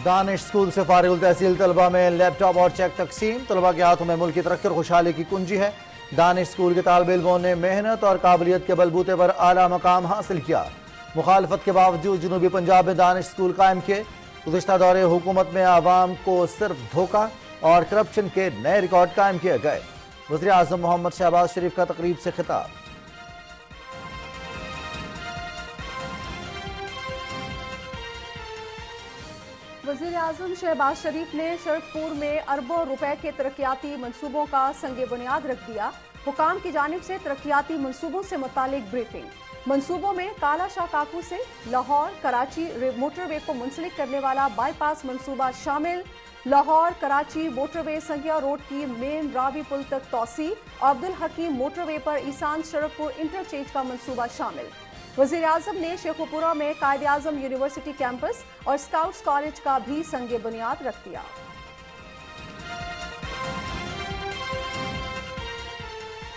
دانش school سے فارغ التحصیل طلبہ میں لیپ ٹاپ اور چیک تقسیم. طلبہ کے ہاتھوں میں ملک کی ترقی اور خوشحالی کی کنجی ہے. دانش اسکول کے طالب علموں نے محنت اور قابلیت کے بلبوتے پر اعلیٰ مقام حاصل کیا. مخالفت کے باوجود جنوبی پنجاب میں دانش اسکول قائم کیے. گزشتہ دور حکومت میں عوام کو صرف دھوکہ اور کرپشن کے نئے ریکارڈ قائم کیے گئے. وزیر اعظم محمد شہباز شریف کا تقریب سے خطاب. وزیر اعظم شہباز شریف نے شرک پور میں اربوں روپے کے ترقیاتی منصوبوں کا سنگ بنیاد رکھ دیا. حکام کی جانب سے ترقیاتی منصوبوں سے متعلق بریفنگ. منصوبوں میں کالا شاہ کاکو سے لاہور کراچی موٹر وے کو منسلک کرنے والا بائی پاس منصوبہ شامل. لاہور کراچی موٹر وے سنگیا روڈ کی مین راوی پل تک توسیع اور عبدالحکیم موٹر وے پر ایسان شرکپور انٹرچینج کا منصوبہ شامل. وزیر اعظم نے شیخوپورہ میں قائد اعظم یونیورسٹی کیمپس اور اسکاؤٹس کالج کا بھی سنگ بنیاد رکھ دیا.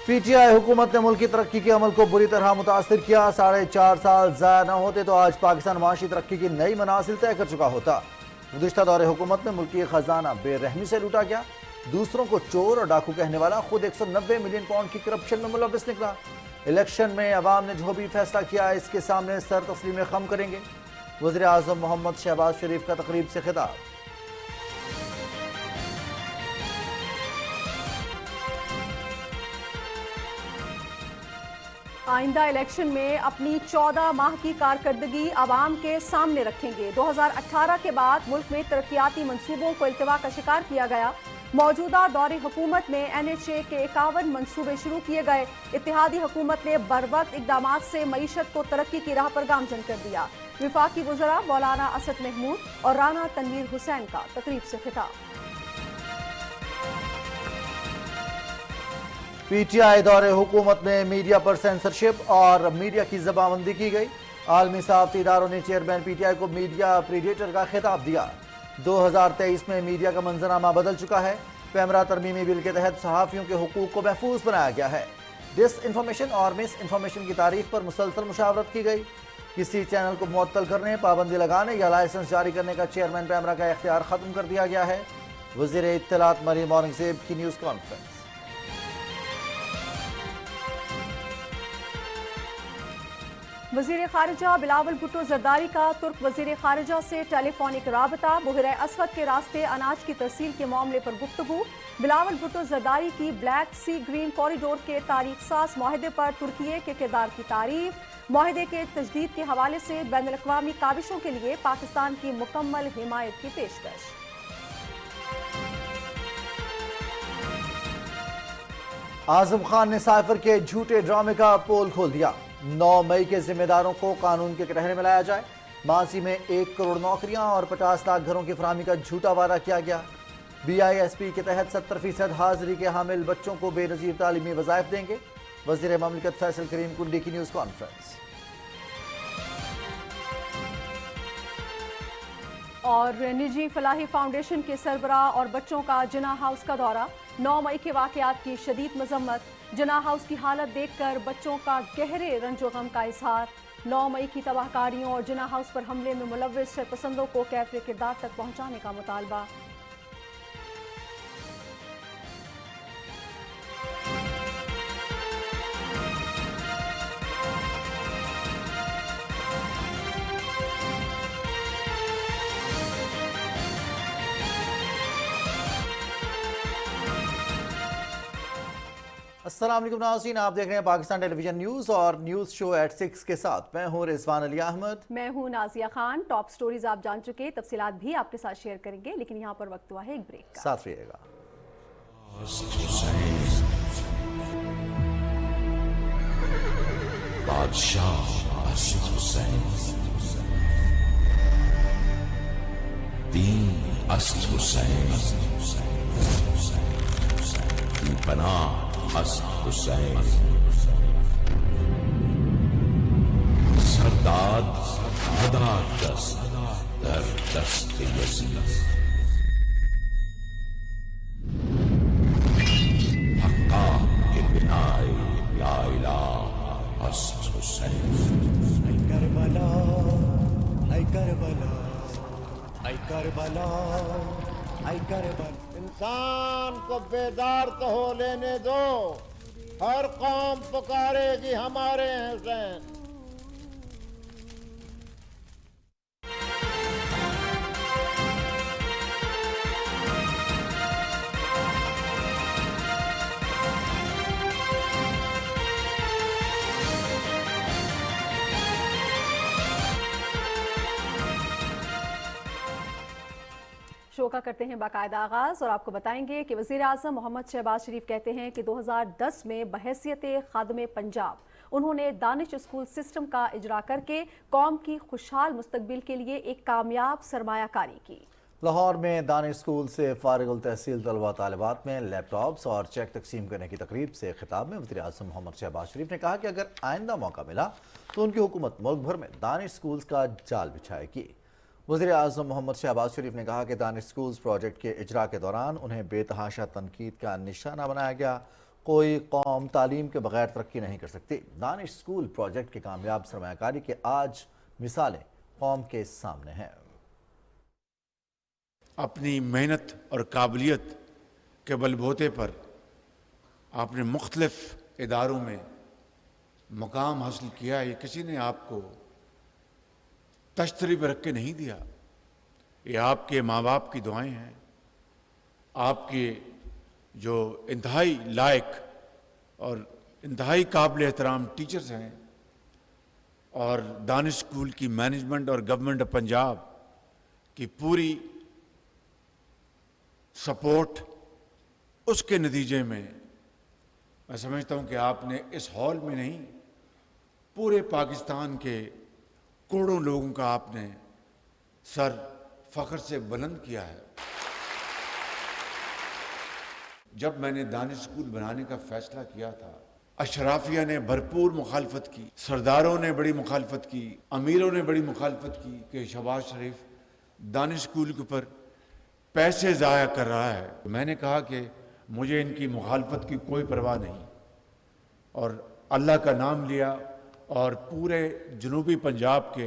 پی ٹی آئی حکومت نے ملک کی ترقی کے عمل کو بری طرح متاثر کیا. 4.5 سال ضائع نہ ہوتے تو آج پاکستان معاشی ترقی کی نئی منازل طے کر چکا ہوتا. گزشتہ دور حکومت میں ملکی خزانہ بے رحمی سے لوٹا گیا. دوسروں کو چور اور ڈاکو کہنے والا خود 190 ملین پاؤنڈ کی کرپشن میں ملوث نکلا. الیکشن میں عوام نے جو بھی فیصلہ کیا اس کے سامنے سر تسلیم خم کریں گے. وزیر اعظم محمد شہباز شریف کا تقریب سے خطاب. آئندہ الیکشن میں اپنی 14 ماہ کی کارکردگی عوام کے سامنے رکھیں گے. 2018 کے بعد ملک میں ترقیاتی منصوبوں کو التوا کا شکار کیا گیا. موجودہ دور حکومت میں NHA کے 51 منصوبے شروع کیے گئے. اتحادی حکومت نے بروقت اقدامات سے معیشت کو ترقی کی راہ پر گامزن کر دیا. وفاقی وزراء مولانا اسد محمود اور رانا تنویر حسین کا تقریب سے خطاب. پی ٹی آئی دور حکومت میں میڈیا پر سینسرشپ اور میڈیا کی زبانبندی کی گئی. عالمی صحافتی اداروں نے چیئرمین پی ٹی آئی کو میڈیا پریڈیٹر کا خطاب دیا. 2023 میں میڈیا کا منظرنامہ بدل چکا ہے. پیمرا ترمیمی بل کے تحت صحافیوں کے حقوق کو محفوظ بنایا گیا ہے. ڈس انفارمیشن اور مس انفارمیشن کی تعریف پر مسلسل مشاورت کی گئی. کسی چینل کو معطل کرنے، پابندی لگانے یا لائسنس جاری کرنے کا چیئرمین پیمرا کا اختیار ختم کر دیا گیا ہے. وزیر اطلاعات مریم اورنگزیب کی نیوز کانفرنس. وزیر خارجہ بلاول بھٹو زرداری کا ترک وزیر خارجہ سے ٹیلی فونک رابطہ. بحیرہ اسود کے راستے اناج کی ترسیل کے معاملے پر گفتگو. بلاول بھٹو زرداری کی بلیک سی گرین کوریڈور کے تاریخ ساز معاہدے پر ترکیے کے کردار کی تعریف. معاہدے کے تجدید کے حوالے سے بین الاقوامی کاوشوں کے لیے پاکستان کی مکمل حمایت کی پیشکش. اعظم خان نے سائفر کے جھوٹے ڈرامے کا پول کھول دیا. 9 مئی کے ذمہ داروں کو قانون کے رہنے میں لایا جائے. ماضی میں 1 کروڑ نوکریاں اور 50 لاکھ گھروں کی فراہمی کا جھوٹا وعدہ کیا گیا. BISP کے تحت 70% حاضری کے حامل بچوں کو بے نظیر تعلیمی وظائف دیں گے. وزیر مملکت فیصل کریم کنڈی کی نیوز کانفرنس. اور نجی فلاحی فاؤنڈیشن کے سربراہ اور بچوں کا جناح ہاؤس کا دورہ. 9 مئی کے واقعات کی شدید مذمت. جناح ہاؤس کی حالت دیکھ کر بچوں کا گہرے رنج و غم کا اظہار. 9 مئی کی تباہ کاریوں اور جناح ہاؤس پر حملے میں ملوث شرپسندوں کو کیفر کردار تک پہنچانے کا مطالبہ. السلام علیکم ناظرین، آپ دیکھ رہے ہیں پاکستان ٹیلی ویژن نیوز اور نیوز شو ایٹ 6 کے ساتھ میں ہوں رضوان علی احمد. میں ہوں نازیہ خان. ٹاپ سٹوریز آپ جان چکے، تفصیلات بھی آپ کے ساتھ شیئر کریں گے، لیکن یہاں پر وقت ہوا ہے ایک بریک کا. ساتھ رہیے گا. بادشاہ اسد حسین، دین اسد حسین، پناہ اسد حسین، سرداد ادا دست در دست یزید، حقا کے بنائے لا الہ اسد حسین. اے کربلا، اے کربلا، आई करबला, आई करबला। इंसान को बेदार तो हो लेने दो, हर कौम पुकारेगी हमारे हुसैन। शो का करते हैं बाकायदा आगाज और आपको बताएंगे कि वज़ीर आज़म मोहम्मद शहबाज शरीफ कहते हैं कि 2010 में बहैसियत खादमे पंजाब उन्होंने दानिश स्कूल सिस्टम का इजरा करके कौम की खुशहाल मुस्तकबिल के लिए एक कामयाब सरमायाकारी की। लाहौर में दानिश स्कूल से फारिगुल तहसील तलबा तालिबात में लैपटॉप्स और चेक तकसीम करने की तकरीब से खिताब में वज़ीर आज़म मोहम्मद शहबाज शरीफ ने कहा कि अगर आइंदा मौका मिला तो उनकी हुकूमत मुल्क भर में दानिश स्कूल्स का जाल बिछाएगी। वज़ीर आज़म मोहम्मद शहबाज शरीफ ने कहा कि दानिश स्कूल्स प्रोजेक्ट के इजरा के दौरान उन्हें बेतहाशा तनकीद का निशाना बनाया गया। कोई कौम तालीम के बगैर तरक्की नहीं कर सकती। दानिश स्कूल प्रोजेक्ट की कामयाब सरमायाकारी के आज मिसालें कौम के सामने हैं। अपनी मेहनत और काबिलियत के बलबूते पर आपने मुख्तलिफ इदारों में मुकाम हासिल किया है। ये किसी ने आपको तश्तरी पर रख के नहीं दिया, ये आपके माँ बाप की दुआएं हैं, आपके जो इंतहाई लायक और इंतहाई काबिल एहतराम टीचर्स हैं और दानिश स्कूल की मैनेजमेंट और गवर्नमेंट ऑफ पंजाब की पूरी सपोर्ट, उसके नतीजे में मैं समझता हूं कि आपने इस हॉल में नहीं पूरे पाकिस्तान के करोड़ों लोगों का आपने सर फख्र से बुलंद किया है। जब मैंने दानिश स्कूल बनाने का फैसला किया था, अशराफिया ने भरपूर मुखालफत की, सरदारों ने बड़ी मुखालफत की, अमीरों ने बड़ी मुखालफत की कि शहबाज शरीफ दानिश स्कूल के ऊपर पैसे ज़ाया कर रहा है। मैंने कहा कि मुझे इनकी मुखालफत की कोई परवाह नहीं और अल्लाह का नाम लिया और पूरे जनूबी पंजाब के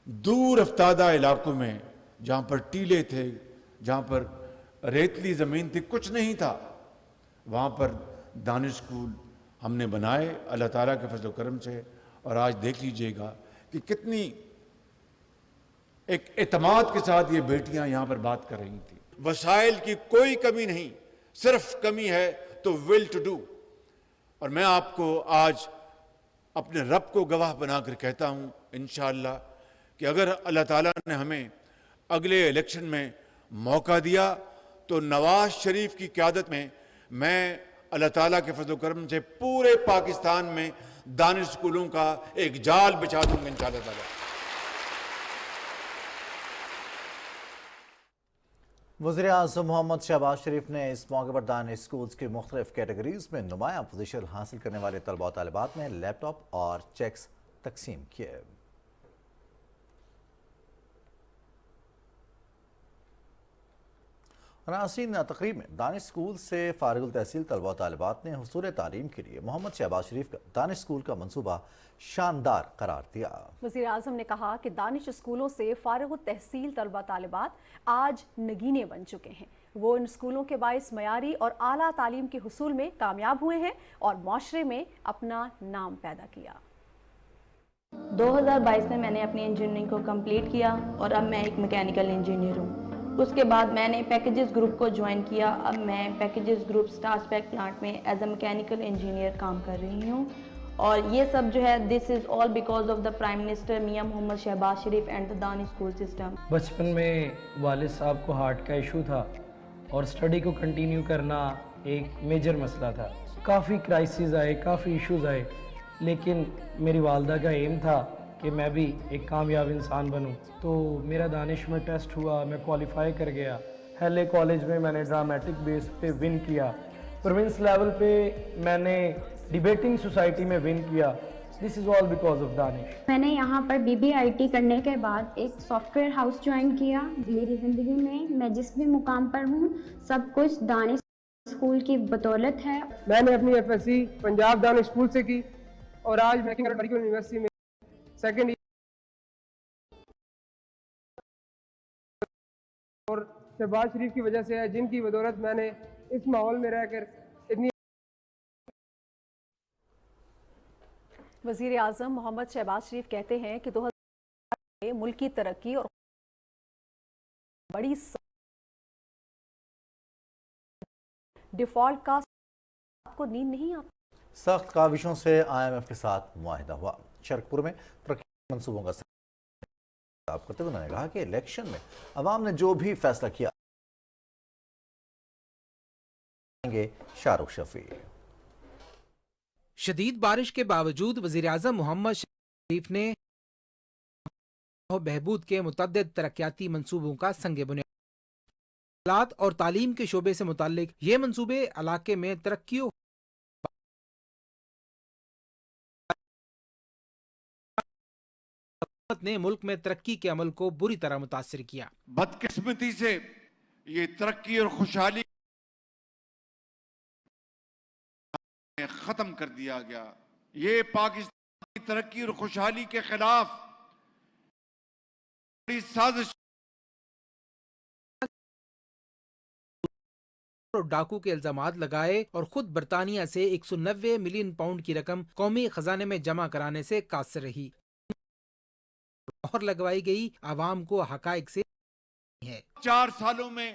दूर अफ्तादा इलाकों में जहाँ पर टीले थे, जहाँ पर रेतली ज़मीन थी, कुछ नहीं था, वहाँ पर दानिश स्कूल हमने बनाए अल्लाह ताला के फजल करम से। और आज देख लीजिएगा कि कितनी एक एतमाद के साथ ये बेटियां यहाँ पर बात कर रही थी। वसाइल की कोई कमी नहीं, सिर्फ कमी है तो विल टू डू। और मैं आपको आज अपने रब को गवाह बनाकर कहता हूँ इंशाअल्लाह कि अगर अल्लाह ताला ने हमें अगले इलेक्शन में मौका दिया तो नवाज शरीफ की क़यादत में मैं अल्लाह ताला के फजल करम से पूरे पाकिस्तान में दानिश स्कूलों का एक जाल बिछा दूंगा इंशाअल्लाह ताला। वज़ीर आज़म मोहम्मद शहबाज शरीफ ने इस मौके पर दानिश स्कूल्स की मुख्तलिफ कैटेगरीज में नुमायां पोजीशन हासिल करने वाले तलबा तालिबात में लैपटॉप और चेक्स तकसीम किए। नाज़रीन, तकरीब में दानिश स्कूल से फारिगुल तहसील तलबा तालिबात ने हुसूल तालीम के लिए मोहम्मद शहबाज शरीफ का दानिश स्कूल का मंसूबा शानदार करार दिया। वज़ीर आज़म ने कहा कि दानिश स्कूलों से फारिगुल तहसील तलबा तालिबात आज नगीने बन चुके हैं। वो इन स्कूलों के बाइस मयारी और आला तालीम के हुसूल में कामयाब हुए हैं और माशरे में अपना नाम पैदा किया। 2022 में मैंने अपनी इंजीनियरिंग को कंप्लीट किया और अब मैं एक मैकेनिकल इंजीनियर हूँ। उसके बाद मैंने पैकेजेस ग्रुप को ज्वाइन किया। अब मैं पैकेजेस ग्रुप स्टारस्पेक प्लांट में एज अ मैकेनिकल इंजीनियर काम कर रही हूँ। और ये सब जो है this is all because of the Prime Minister Mian Muhammad Shahbaz Sharif and the Daanish school system. बचपन में वालिद साहब को हार्ट का इशू था और स्टडी को कंटिन्यू करना एक मेजर मसला था। काफ़ी क्राइसिस आए, काफ़ी इश्यूज आए, लेकिन मेरी वालदा का एम था कि मैं भी एक कामयाब इंसान बनूं। तो मेरा दानिश में टेस्ट हुआ, मैं क्वालिफाई कर गया। हेले कॉलेज में मैंने ड्रामेटिक बेस पे विन किया। प्रोविंस लेवल पे मैंने डिबेटिंग सोसाइटी में विन किया। This is all because of Danish. मैंने यहाँ पर BBIT करने के बाद एक सॉफ्टवेयर हाउस ज्वाइन किया। मेरी ज़िंदगी में मैं जिस भी मुकाम पर हूँ सब कुछ दानिश स्कूल की बदौलत है। मैंने अपनी FSC पंजाब दानिश स्कूल से की और आज मैं किंग मेडिकल यूनिवर्सिटी में सेकेंड और शहबाज शरीफ की वजह से है, जिनकी बदौलत मैंने इस माहौल में रहकर इतनी वज़ीर आज़म मोहम्मद शहबाज शरीफ कहते हैं कि 2000 में मुल्क की तरक्की और बड़ी डिफॉल्ट का आपको नींद नहीं आती। सख्त काविशों से IMF के साथ मुआहिदा हुआ। शरकपुर में तरक्की मंसूबों का खिताब करते हुए उन्होंने कहा कि इलेक्शन में अवाम ने जो भी फैसला किया। शाहरुख शफी। शदीद बारिश के बावजूद वज़ीर आज़म मोहम्मद शरीफ ने बहबूद के मुतअद्दिद तरक्याती मंसूबों का संग बुनियाद और तालीम के शोबे से मुताल्लिक ये मंसूबे इलाके में तरक्की ने मुल्क में तरक्की के अमल को बुरी तरह मुतासिर किया। बदकिस्मती से ये तरक्की और खुशहाली खत्म कर दिया गया। ये पाकिस्तान की तरक्की और खुशहाली के खिलाफ बड़ी साजिश और डाकू के इल्जामात लगाए और खुद बरतानिया से 190 मिलियन पाउंड की रकम कौमी खजाने में जमा कराने से कासिर रही और लगवाई गई आवाम को हकाइक से है। 4 सालों में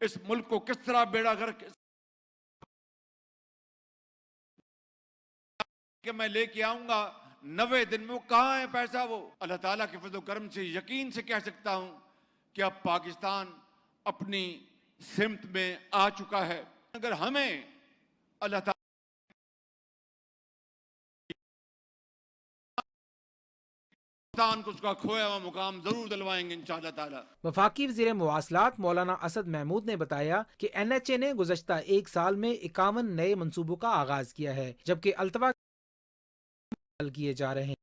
इस मुल्क को किस तरह बेड़ा गर्क कि मैं लेके आऊंगा, 90 दिन में वो कहां है पैसा? वो अल्लाह ताला के फज़ल करम से यकीन से कह सकता हूं कि अब पाकिस्तान अपनी सिमत में आ चुका है। अगर हमें अल्लाह ताला को उसका खोया हुआ मुकाम जरूर दिलवाएंगे इंशाअल्लाह ताला। वफाकी वज़ीर मुवासलात मौलाना असद महमूद ने बताया कि NHA ने गुज़श्ता 1 साल में 51 नए मंसूबों का आगाज किया है, जबकि अल्तवा किए जा रहे हैं।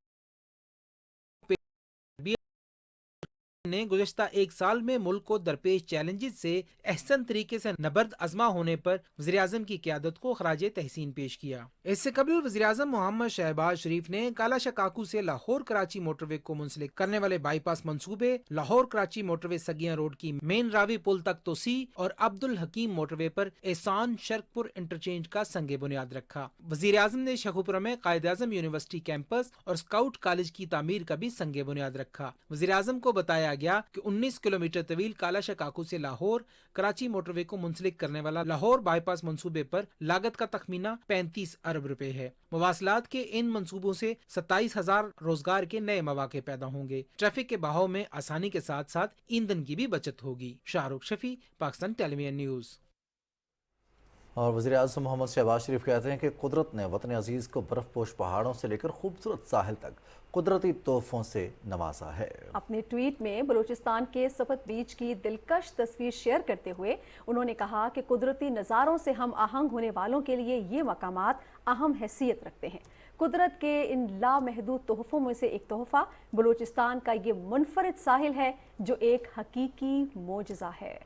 ने गुज़श्ता 1 साल में मुल्क को दरपेश चैलेंजेस से अहसन तरीके से नबर्द अज़मा होने पर वज़ीर आज़म की क़यादत को खराज तहसीन पेश किया। इससे कबल वज़ीर आज़म मोहम्मद शहबाज शरीफ ने कालाशा काकू से लाहौर कराची मोटरवे को मुंसलिक करने वाले बाईपास मंसूबे, लाहौर कराची मोटरवे सगियां रोड की मेन रावी पुल तक तोसी और अब्दुल हकीम मोटरवे पर एहसान शरकपुर इंटरचेंज का संग बुनियाद रखा। वज़ीर आज़म ने शेखुपुरा में कायद आज़म यूनिवर्सिटी कैंपस और स्काउट कॉलेज की तामीर का भी संग बुनियाद रखा। वज़ीर आज़म को बताया गया कि 19 किलोमीटर तवील कालाशा काकू से लाहौर कराची मोटरवे को मुंसलिक करने वाला लाहौर बाईपास मंसूबे पर लागत का तखमीना 35 अरब रुपए है। मवासलात के इन मंसूबों से 27,000 रोजगार के नए मौके पैदा होंगे। ट्रैफिक के बहाव में आसानी के साथ साथ ईंधन की भी बचत होगी। Shahrukh Shafi, Pakistan television news. और वज़ीर आज़म मोहम्मद शहबाज शरीफ कहते हैं कि कुदरत ने वतन अजीज़ को बर्फ़पोश पहाड़ों से लेकर खूबसूरत साहिल तक कुदरती तोहफों से नवाजा है। अपने ट्वीट में बलूचिस्तान के सपत बीच की दिलकश तस्वीर शेयर करते हुए उन्होंने कहा कि कुदरती नज़ारों से हम आहंग होने वालों के लिए ये मकामात अहम हैसियत रखते हैं। कुदरत के इन लामहदूद तोहफों में से एक तोहफा बलूचिस्तान का ये मुनफरिद साहिल है, जो एक हकीकी मोजज़ा है।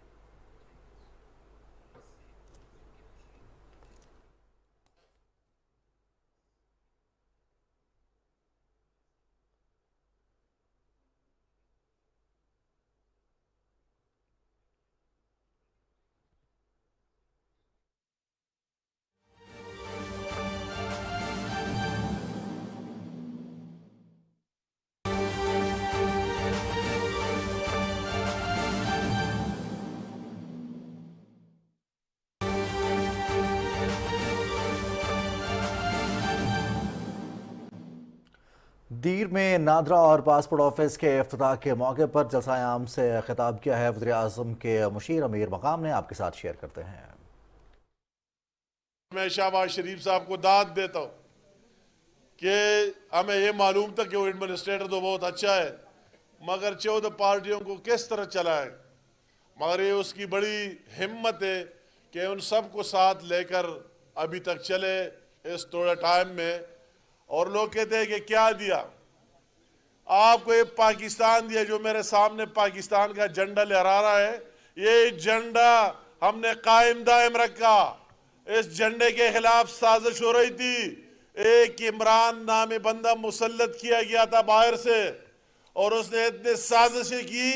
दीर में नादरा और पासपोर्ट ऑफिस के इफ्तिताह के मौके पर जलसा आम से खिताब किया है वज़ीर आज़म के मुशीर अमीर मकाम ने। आपके साथ शेयर करते हैं। मैं शहबाज शरीफ साहब को दाद देता हूँ कि हमें ये मालूम था कि वो एडमिनिस्ट्रेटर तो बहुत अच्छा है, मगर 14 पार्टियों को किस तरह चलाए, मगर ये उसकी बड़ी हिम्मत है कि उन सब को साथ लेकर अभी तक चले इस थोड़ा टाइम में। और लोग कहते हैं कि क्या दिया आपको? ये पाकिस्तान दिया, जो मेरे सामने पाकिस्तान का झंडा लहरा रहा है, ये झंडा हमने कायम दायम रखा। इस झंडे के खिलाफ साजिश हो रही थी, एक इमरान नामी बंदा मुसल्लत किया गया था बाहर से, और उसने इतने साजिशें की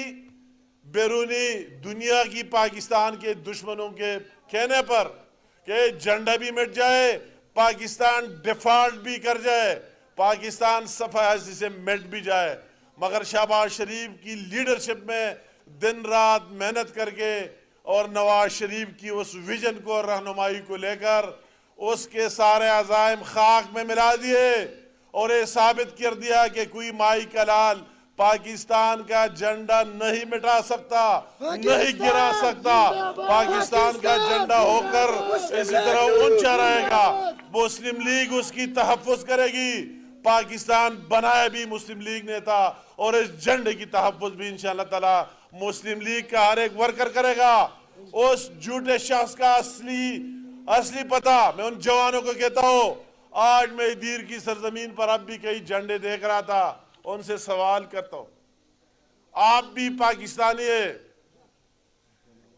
بیرونی دنیا کی پاکستان کے دشمنوں کے کہنے پر کہ جھنڈا بھی مٹ جائے, پاکستان ڈیفالٹ بھی کر جائے, پاکستان صفحہ سے مٹ بھی جائے, مگر شہباز شریف کی لیڈرشپ میں دن رات محنت کر کے اور نواز شریف کی اس ویژن کو اور رہنمائی کو لے کر اس کے سارے عزائم خاک میں ملا دیے اور یہ ثابت کر دیا کہ کوئی مائی کا لال پاکستان کا جھنڈا نہیں مٹا سکتا, نہیں گرا سکتا. پاکستان کا جھنڈا ہو کر اسی طرح اونچا رہے گا. مسلم لیگ اس کی تحفظ کرے گی. پاکستان بنایا بھی مسلم لیگ نے تھا اور اس جھنڈے کی تحفظ بھی انشاءاللہ تعالی مسلم لیگ کا ہر ایک ورکر کرے گا. اس جھوٹے شخص کا اصلی پتہ میں ان جوانوں کو کہتا ہوں, آج میں دیر کی سرزمین پر اب بھی کئی جھنڈے دیکھ رہا تھا, ان سے سوال کرتا ہوں, آپ بھی پاکستانی ہیں,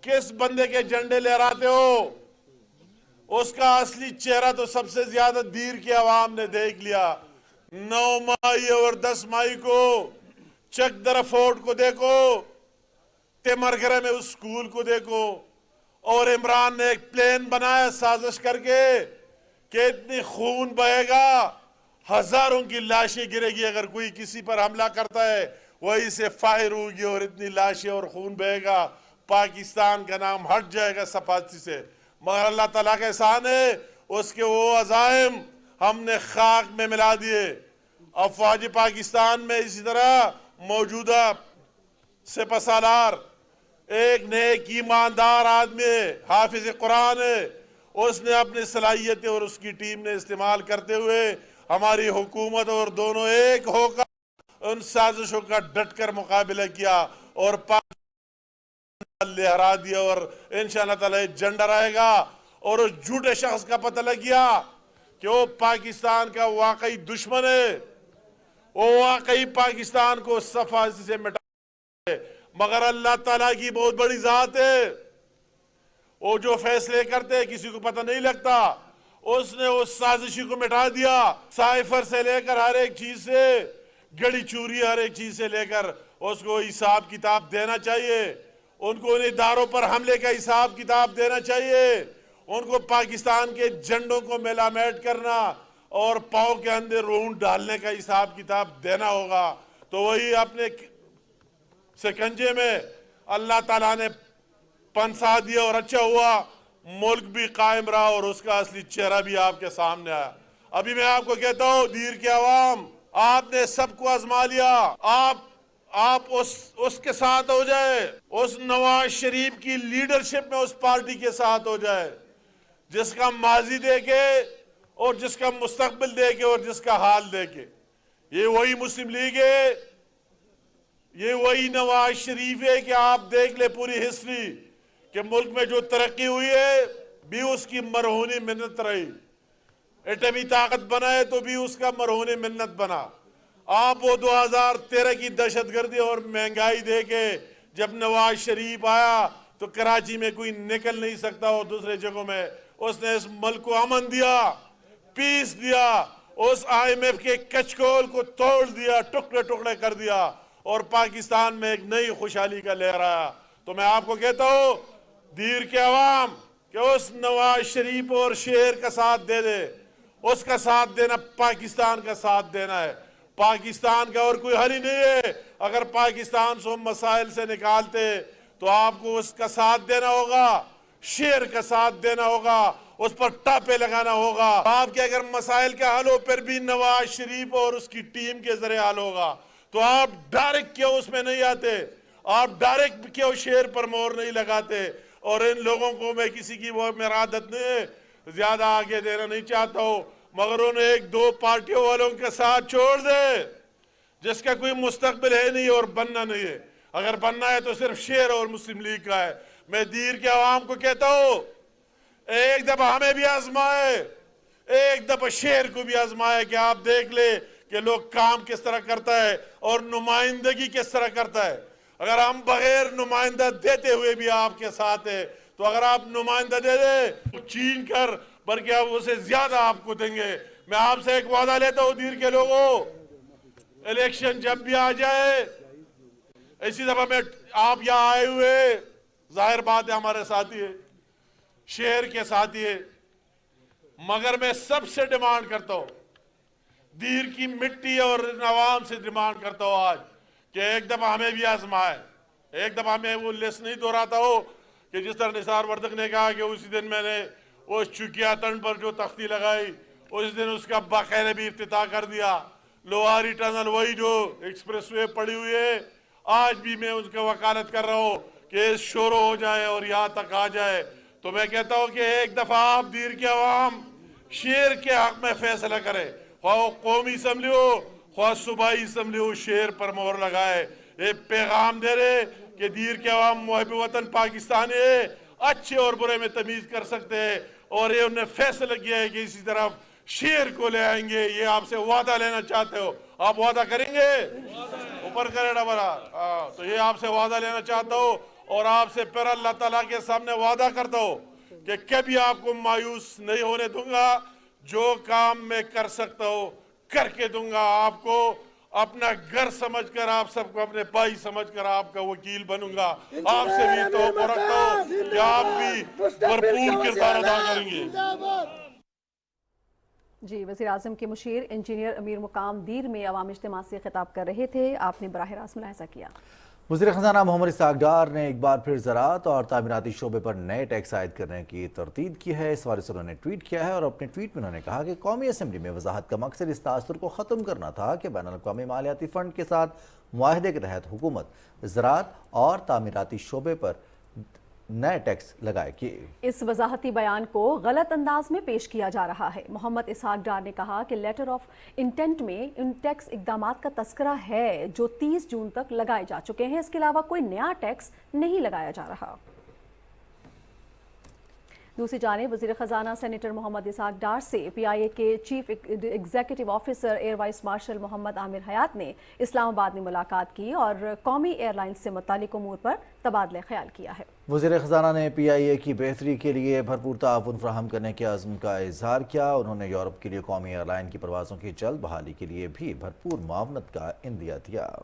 کس بندے کے جھنڈے لہراتے ہو؟ اس کا اصلی چہرہ تو سب سے زیادہ دیر کی عوام نے دیکھ لیا. 9 مائی اور 10 مائی کو چک در فورٹ کو دیکھو, تیمرگرہ میں اس سکول کو دیکھو, اور عمران نے ایک پلین بنایا سازش کر کے کہ اتنی خون بہے گا, ہزاروں کی لاشیں گرے گی اگر کوئی کسی پر حملہ کرتا ہے, وہی سے فائر ہوگی اور اتنی لاشیں اور خون بہے گا, پاکستان کا نام ہٹ جائے گا صفاتی سے. مگر اللہ تعالیٰ کا احسان ہے, اس کے وہ عزائم ہم نے خاک میں ملا دیے. افواج پاکستان میں اسی طرح موجودہ سپہ سالار ایک نیک ایماندار آدمی ہے, حافظ قرآن ہے, اس نے اپنی صلاحیتیں اور اس کی ٹیم نے استعمال کرتے ہوئے ہماری حکومت اور دونوں ایک ہو کر ان سازشوں کا ڈٹ کر مقابلہ کیا اور پاکستان لہرا دیا, اور انشاءاللہ تعالی جھنڈا رہے گا. اور اس جھوٹے شخص کا پتہ لگ گیا کہ وہ پاکستان کا واقعی دشمن ہے, وہ واقعی پاکستان کو صفحہ سے مٹا ہے. مگر اللہ تعالیٰ کی بہت بڑی ذات ہے, وہ جو فیصلے کرتے کسی کو پتہ نہیں لگتا. اس نے اس سازشی کو مٹا دیا, سائفر سے لے کر ہر ایک چیز سے, گڑی چوری ہر ایک چیز سے لے کر اس کو حساب کتاب دینا چاہیے. ان کو ان اداروں پر حملے کا حساب کتاب دینا چاہیے. ان کو پاکستان کے جھنڈوں کو میلامیٹ کرنا اور پاؤں کے اندر رون ڈالنے کا حساب کتاب دینا ہوگا. تو وہی اپنے سکنجے میں اللہ تعالیٰ نے پنسا دیا اور اچھا ہوا ملک بھی قائم رہا اور اس کا اصلی چہرہ بھی آپ کے سامنے آیا. ابھی میں آپ کو کہتا ہوں, دیر کے عوام, آپ نے سب کو آزما لیا, آپ اس کے ساتھ ہو جائے, اس نواز شریف کی لیڈرشپ میں اس پارٹی کے ساتھ ہو جائے جس کا ماضی دیکھے اور جس کا مستقبل دیکھے اور جس کا حال دیکھے. یہ وہی مسلم لیگ ہے, یہ وہی نواز شریف ہے کہ آپ دیکھ لے پوری ہسٹری کہ ملک میں جو ترقی ہوئی ہے بھی اس کی مرہونی منت رہی. ایٹمی طاقت بنائے تو بھی اس کا مرہونی منت بنا. آپ وہ 2013 کی دہشت گردی اور مہنگائی دیکھے, جب نواز شریف آیا تو کراچی میں کوئی نکل نہیں سکتا اور دوسرے جگہوں میں اس نے اس ملک کو امن دیا, پیس دیا, اس IMF کے کچکول کو توڑ دیا, ٹکڑے ٹکڑے کر دیا اور پاکستان میں ایک نئی خوشحالی کا لہر آیا. تو میں آپ کو کہتا ہوں, دیر کے عوام, کہ اس نواز شریف اور شیر کا ساتھ دے دے, اس کا ساتھ دینا پاکستان کا ساتھ دینا ہے. پاکستان کا اور کوئی حل ہی نہیں ہے. اگر پاکستان سے مسائل سے نکالتے تو آپ کو اس کا ساتھ دینا ہوگا, شیر کا ساتھ دینا ہوگا, اس پر ٹاپے لگانا ہوگا. آپ کے اگر مسائل کا حل ہو پھر بھی نواز شریف اور اس کی ٹیم کے ذریعے حل ہوگا, تو آپ ڈائریکٹ کیوں اس میں نہیں آتے, آپ ڈائریکٹ کیوں شیر پر مور نہیں لگاتے. اور ان لوگوں کو میں کسی کی وہ میرا عادت نہیں ہے, زیادہ آگے دینا نہیں چاہتا ہوں, مگر انہیں 1-2 پارٹیوں والوں کے ساتھ چھوڑ دے جس کا کوئی مستقبل ہے نہیں اور بننا نہیں ہے. اگر بننا ہے تو صرف شیر اور مسلم لیگ کا ہے. میں دیر کے عوام کو کہتا ہوں, ایک دفعہ ہمیں بھی آزمائے, ایک دفعہ شیر کو بھی آزمائے کہ آپ دیکھ لے کہ لوگ کام کس طرح کرتا ہے اور نمائندگی کس طرح کرتا ہے. اگر ہم بغیر نمائندہ دیتے ہوئے بھی آپ کے ساتھ ہیں, تو اگر آپ نمائندہ دے دیں تو چین کر, بلکہ آپ اسے زیادہ آپ کو دیں گے. میں آپ سے ایک وعدہ لیتا ہوں دیر کے لوگوں, الیکشن جب بھی آ جائے इसी दफा में आप यहाँ आए हुए, जाहिर बात है हमारे साथी है, शहर के साथी है, मगर मैं सबसे डिमांड करता हूँ, दीर की मिट्टी और नवाम से डिमांड करता हूँ आज कि एक दफा हमें भी आजमाए, एक दफा मैं वो लिस्ट नहीं दोहराता हो कि जिस तरह निसार वर्दक ने कहा कि उसी दिन मैंने उस चुकिया तंड पर जो तख्ती लगाई, उस दिन उसका बाकायदा भी इफ्तिताह कर दिया। लोहारी टनल वही जो एक्सप्रेसवे पड़ी हुई है, आज भी मैं उसका वकालत कर रहा हूँ कि शोरो हो जाए और यहाँ तक आ जाए। तो मैं कहता हूँ कि एक दफा आप दीर के अवाम शेर के हक में फैसला करे, ख्वाह कौमी असम्बली हो ख्वाह सूबाई असम्बली हो, शेर पर मोहर लगाए। एक पैगाम दे रहे कि दीर के अवाम मुहब्ब वतन पाकिस्तानी है, अच्छे और बुरे में तमीज कर सकते हैं, और ये उन्हें फैसला किया है कि इसी तरफ शेर को ले आएंगे। ये आपसे वादा लेना चाहते हो, आप वादा करेंगे? ऊपर करे ना बड़ा। तो ये आपसे वादा लेना चाहता हो और आपसे फिर अल्लाह ताला के सामने वादा करता हो कि कभी आपको मायूस नहीं होने दूंगा। जो काम मैं कर सकता हूँ करके दूंगा। आपको अपना घर समझकर, आप सबको अपने भाई समझकर आपका वकील बनूंगा। आपसे भी तो रखता हूँ कि आप भी भरपूर किरदार अदा करेंगे। जी, वज़ीर आज़म के मुशीर इंजीनियर अमीर मुकाम दीर में अवामी इज्तिमा से खिताब कर रहे थे, आपने बराह रास्त मुलाहिज़ा किया। वज़ीर ख़ज़ाना मोहम्मद इस्हाक़ डार ने एक बार फिर ज़राअत और तामीराती शोबे पर नए टैक्स आयद करने की तरतीब की है। इस बारे से उन्होंने ट्वीट किया है और अपने ट्वीट में उन्होंने कहा कि कौमी असम्बली में वजाहत का मकसद इस तासुर को ख़त्म करना था कि बैनुल-अक़वामी मालियाती फ़ंड के साथ मुआहदे के तहत हुकूमत ज़राअत और तामीराती शोबे पर नए टैक्स लगाए कि इस वजाहती बयान को गलत अंदाज में पेश किया जा रहा है। मोहम्मद इस्हाक़ डार ने कहा कि लेटर ऑफ इंटेंट में इन टैक्स इक़दामात का तस्करा है जो 30 जून तक लगाए जा चुके हैं। इसके अलावा कोई नया टैक्स नहीं लगाया जा रहा। दूसरी जानिब वज़ीर ख़ज़ाना सेनेटर मोहम्मद इस्हाक़ डार से PIA के chief executive officer air vice marshal Mohammad Amir Hayat ने इस्लामाबाद में मुलाकात की और कौमी एयरलाइंस से मुतालिक उमूर पर तबादला ख्याल किया है। वज़ीर ख़ज़ाना ने PIA की बेहतरी के लिए भरपूर ताउन फराहम करने के अज़्म का इज़हार किया। उन्होंने यूरोप के लिए कौमी एयरलाइन की परवाज़ों की जल्द बहाली के लिए भी भरपूर मुआवनत का इंदिया दिया।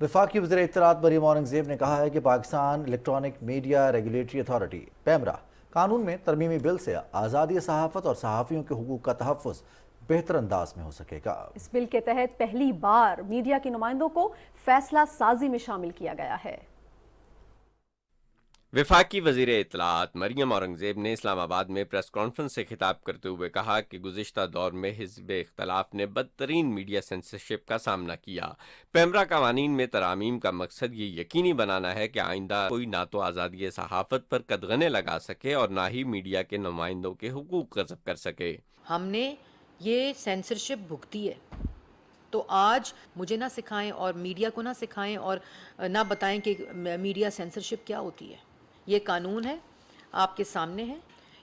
वफाकी वज़ीर इत्तलाआत मरियम औरंगज़ेब ने कहा है कि Pakistan electronic media regulatory authority PEMRA कानून में तरमीमी बिल से आज़ादी सहाफ़त और सहाफ़ियों के हुकूक का तहफ़्फ़ुज़ बेहतर अंदाज में हो सकेगा। इस बिल के तहत पहली बार मीडिया के नुमाइंदों को फैसला साजी में शामिल किया गया है। वफाकी वज़ीर इत्तलाआत मरियम औरंगज़ेब ने इस्लामाबाद में प्रेस कॉन्फ्रेंस से खिताब करते हुए कहा कि गुज़िश्ता दौर में हिज़्ब इख्तलाफ ने बदतरीन मीडिया सेंसरशिप का सामना किया। पैमरा कवानीन में तरामीम का मकसद ये यकीनी बनाना है कि आइंदा कोई ना तो आज़ादी सहाफ़त पर कदगने लगा सके और ना ही मीडिया के नुमाइंदों के हुकूक गज़ब कर सके। हमने ये सेंसरशिप भुगती है, तो आज मुझे ना सिखाएं और मीडिया को ना सिखाएं और ना बताएं कि मीडिया सेंसरशिप क्या होती है। ये कानून है, आपके सामने है,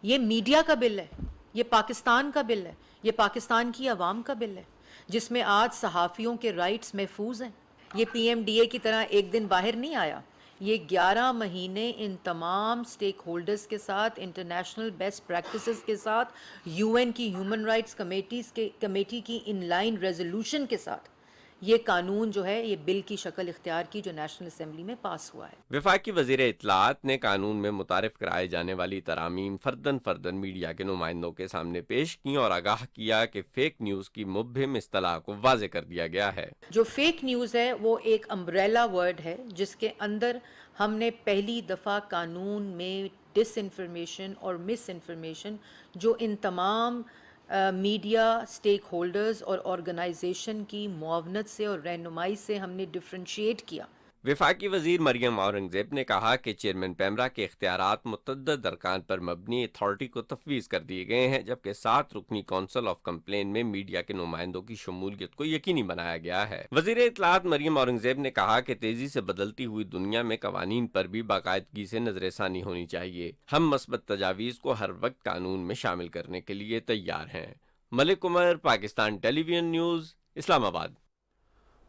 ये मीडिया का बिल है, ये पाकिस्तान का बिल है, ये पाकिस्तान की आवाम का बिल है, जिसमें आज सहाफ़ियों के राइट्स महफूज हैं। ये PMDA की तरह एक दिन बाहर नहीं आया, ये 11 महीने इन तमाम स्टेक होल्डर्स के साथ, इंटरनेशनल बेस्ट प्रैक्टिसेस के साथ, UN की ह्यूमन राइट्स कमेटी की इनलाइन रेजोल्यूशन के साथ ये कानून जो है, ये बिल की शक्ल इख्तियार की जो नेशनल असेंबली में पास हुआ है। वफाकी वज़ीर इत्तलाआत ने कानून में मुतारिफ कराए जाने वाली तरामीम फर्दन मीडिया के नुमाइंदों के सामने पेश की और आगाह किया कि फेक न्यूज़ की मुबहिम इस्तिलाह को वाज़े कर दिया गया है। जो फेक न्यूज़ है वो एक अम्ब्रेला वर्ड है जिसके अंदर हमने पहली दफ़ा कानून में डिसइंफॉर्मेशन और मिस इन्फॉर्मेशन जो इन तमाम मीडिया स्टेक होल्डर्स और ऑर्गेनाइजेशन की मुआवनत से और रहनुमाई से हमने डिफ्रेंशिएट किया। वफाकी वज़ीर मरियम औरंगज़ेब ने कहा कि चेयरमैन पैमरा के इख्तियारात मुतअद्दिद अरकान पर मबनी अथॉरिटी को तफवीज़ कर दिए गए हैं, जबकि 7 रुकनी काउंसिल ऑफ कंप्लेन में मीडिया के नुमाइंदों की शमूलियत को यकीनी बनाया गया है। वज़ीर इत्तलाआत मरियम औरंगज़ेब ने कहा कि तेज़ी से बदलती हुई दुनिया में कवानीन पर भी बाकायदगी से नज़रसानी होनी चाहिए। हम मस्बत तजावीज़ को हर वक्त कानून में शामिल करने के लिए तैयार हैं। Malik Umar, Pakistan television news, Islamabad.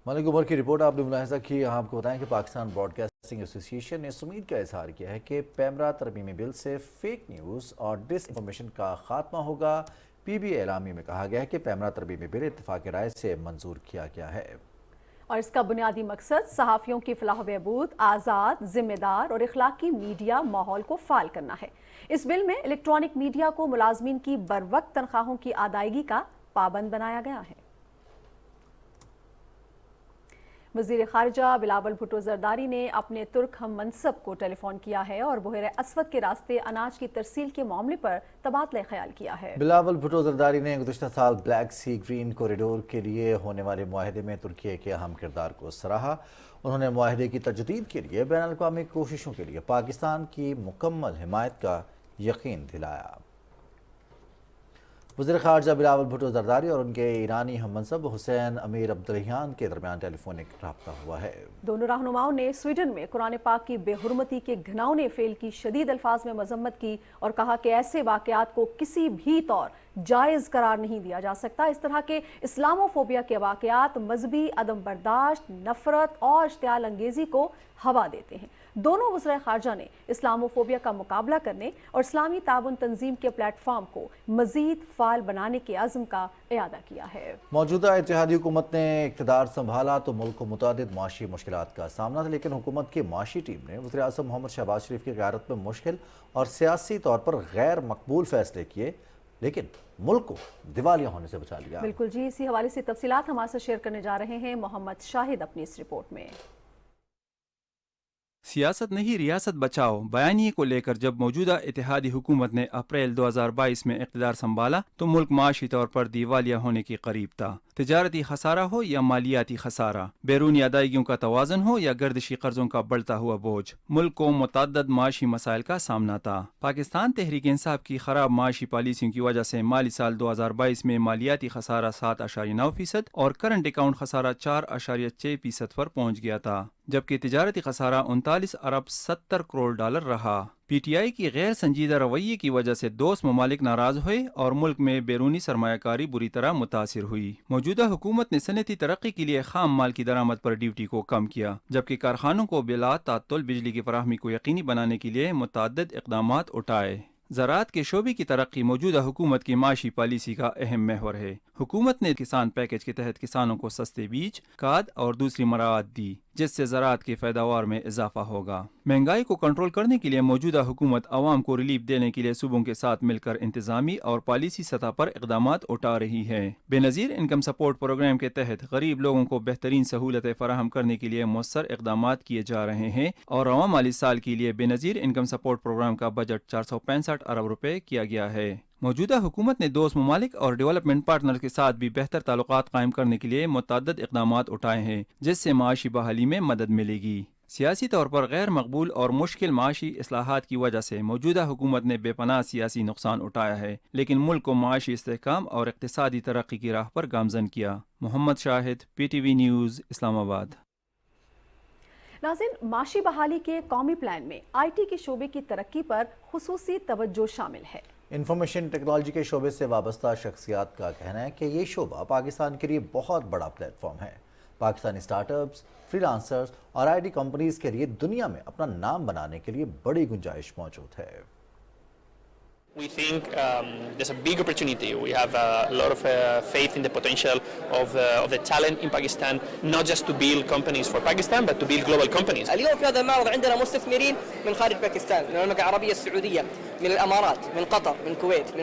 मलिक उमर की रिपोर्ट आपने मुलाहिज़ा की। यहाँ आपको बताएं कि पाकिस्तान ब्रॉडकास्टिंग एसोसिएशन ने इस उम्मीद का इजहार किया है कि पैमरा तरमीमी बिल से फेक न्यूज़ और डिसइंफॉर्मेशन का खात्मा होगा। PBA एलामी में कहा गया है कि पैमरा तरमीमी बिल इत्तेफाक राय से मंजूर किया गया है। اور اس کا بنیادی مقصد صحافیوں کی فلاح و بہبود، آزاد، ذمہ دار اور اخلاقی میڈیا ماحول کو فعال کرنا ہے۔ اس بل میں الیکٹرانک میڈیا کو ملازمین کی بروقت تنخواہوں کی ادائیگی کا پابند بنایا گیا ہے۔ وزیر خارجہ بلاول بھٹو زرداری نے اپنے ترک ہم منصب کو ٹیلی فون کیا ہے اور بحیرہ اسود کے راستے اناج کی ترسیل کے معاملے پر تبادلہ خیال کیا ہے۔ بلاول بھٹو زرداری نے گزشتہ سال بلیک سی گرین کوریڈور کے لیے ہونے والے معاہدے میں ترکی کے اہم کردار کو سراہا۔ انہوں نے معاہدے کی تجدید کے لیے بین الاقوامی کوششوں کے لیے پاکستان کی مکمل حمایت کا یقین دلایا۔ وزیر خارجہ بلاول بھٹو زرداری اور ان کے ایرانی ہم منصب حسین امیر عبداللہیان کے درمیان ٹیلی فونک رابطہ ہوا ہے۔ دونوں رہنماؤں نے سویڈن میں قرآن پاک کی بے حرمتی کے گھناؤنے فعل کی شدید الفاظ میں مذمت کی اور کہا کہ ایسے واقعات کو کسی بھی طور جائز قرار نہیں دیا جا سکتا۔ اس طرح کے اسلاموفوبیا کے واقعات مذہبی عدم برداشت، نفرت اور اشتعال انگیزی کو ہوا دیتے ہیں۔ دونوں وزرائے خارجہ نے اسلاموفوبیا کا مقابلہ کرنے اور اسلامی تعاون تنظیم کے پلیٹ فارم کو مزید فعال بنانے کے عزم کا اعادہ کیا ہے۔ موجودہ اتحادی حکومت نے اقتدار سنبھالا تو ملک کو متعدد معاشی مشکلات کا سامنا تھا، لیکن حکومت کی معاشی ٹیم نے وزیر اعظم محمد شہباز شریف کی قیادت میں مشکل اور سیاسی طور پر غیر مقبول فیصلے کیے، لیکن ملک کو دیوالیہ ہونے سے بچا لیا۔ بالکل جی، اسی حوالے سے تفصیلات ہمارے ساتھ شیئر کرنے جا رہے ہیں محمد شاہد اپنی اس رپورٹ میں۔ سیاست نہیں ریاست بچاؤ بیانیے کو لے کر جب موجودہ اتحادی حکومت نے اپریل 2022 میں اقتدار سنبھالا تو ملک معاشی طور پر دیوالیہ ہونے کے قریب تھا۔ تجارتی خسارہ ہو یا مالیاتی خسارہ، بیرونی ادائیگیوں کا توازن ہو یا گردشی قرضوں کا بڑھتا ہوا بوجھ، ملک کو متعدد معاشی مسائل کا سامنا تھا۔ پاکستان تحریک انصاف کی خراب معاشی پالیسیوں کی وجہ سے مالی سال 2022 میں مالیاتی خسارہ 7.9% اور کرنٹ اکاؤنٹ خسارہ 4.6% پر پہنچ گیا تھا، جبکہ تجارتی خسارہ 39 ارب 70 کروڑ ڈالر رہا۔ پی ٹی آئی کی غیر سنجیدہ رویے کی وجہ سے دوست ممالک ناراض ہوئے اور ملک میں بیرونی سرمایہ کاری بری طرح متاثر ہوئی۔ موجودہ حکومت نے صنعتی ترقی کے لیے خام مال کی درآمد پر ڈیوٹی کو کم کیا، جبکہ کارخانوں کو بلا تعطل بجلی کی فراہمی کو یقینی بنانے کے لیے متعدد اقدامات اٹھائے۔ زراعت کے شعبے کی ترقی موجودہ حکومت کی معاشی پالیسی کا اہم محور ہے۔ حکومت نے کسان پیکج کے تحت کسانوں کو سستے بیج، کھاد اور دوسری مراعات دی، جس سے زراعت کی پیداوار میں اضافہ ہوگا۔ مہنگائی کو کنٹرول کرنے کے لیے موجودہ حکومت عوام کو ریلیف دینے کے لیے صوبوں کے ساتھ مل کر انتظامی اور پالیسی سطح پر اقدامات اٹھا رہی ہے۔ بے نظیر انکم سپورٹ پروگرام کے تحت غریب لوگوں کو بہترین سہولتیں فراہم کرنے کے لیے مؤثر اقدامات کیے جا رہے ہیں اور رواں مالی سال کے لیے بے نظیر انکم سپورٹ پروگرام کا بجٹ 465 ارب روپے کیا گیا ہے۔ موجودہ حکومت نے دوست ممالک اور ڈیولپمنٹ پارٹنر کے ساتھ بھی بہتر تعلقات قائم کرنے کے لیے متعدد اقدامات اٹھائے ہیں، جس سے معاشی بحالی میں مدد ملے گی۔ سیاسی طور پر غیر مقبول اور مشکل معاشی اصلاحات کی وجہ سے موجودہ حکومت نے بے پناہ سیاسی نقصان اٹھایا ہے، لیکن ملک کو معاشی استحکام اور اقتصادی ترقی کی راہ پر گامزن کیا۔ محمد شاہد، پی ٹی وی نیوز، اسلام آباد۔ ناظرین، معاشی بحالی کے قومی پلان میں آئی ٹی کے شعبے کی ترقی پر خصوصی توجہ شامل ہے۔ انفارمیشن ٹیکنالوجی کے شعبے سے وابستہ شخصیات کا کہنا ہے کہ یہ شعبہ پاکستان کے لیے بہت بڑا پلیٹ فارم ہے۔ Pakistani start ups, free lancers اور آئی ٹی کمپنیز کے لیے دنیا میں اپنا نام بنانے کے لیے بڑی گنجائش موجود ہے۔ We think there's a big opportunity. We have a lot of faith in the potential of the talent in Pakistan, not just to build companies for Pakistan, but to build global companies. اليوم في هذا المعرض عندنا مستثمرين من خارج باكستان، من المملكة العربية السعودية، من الإمارات، من قطر، من الكويت،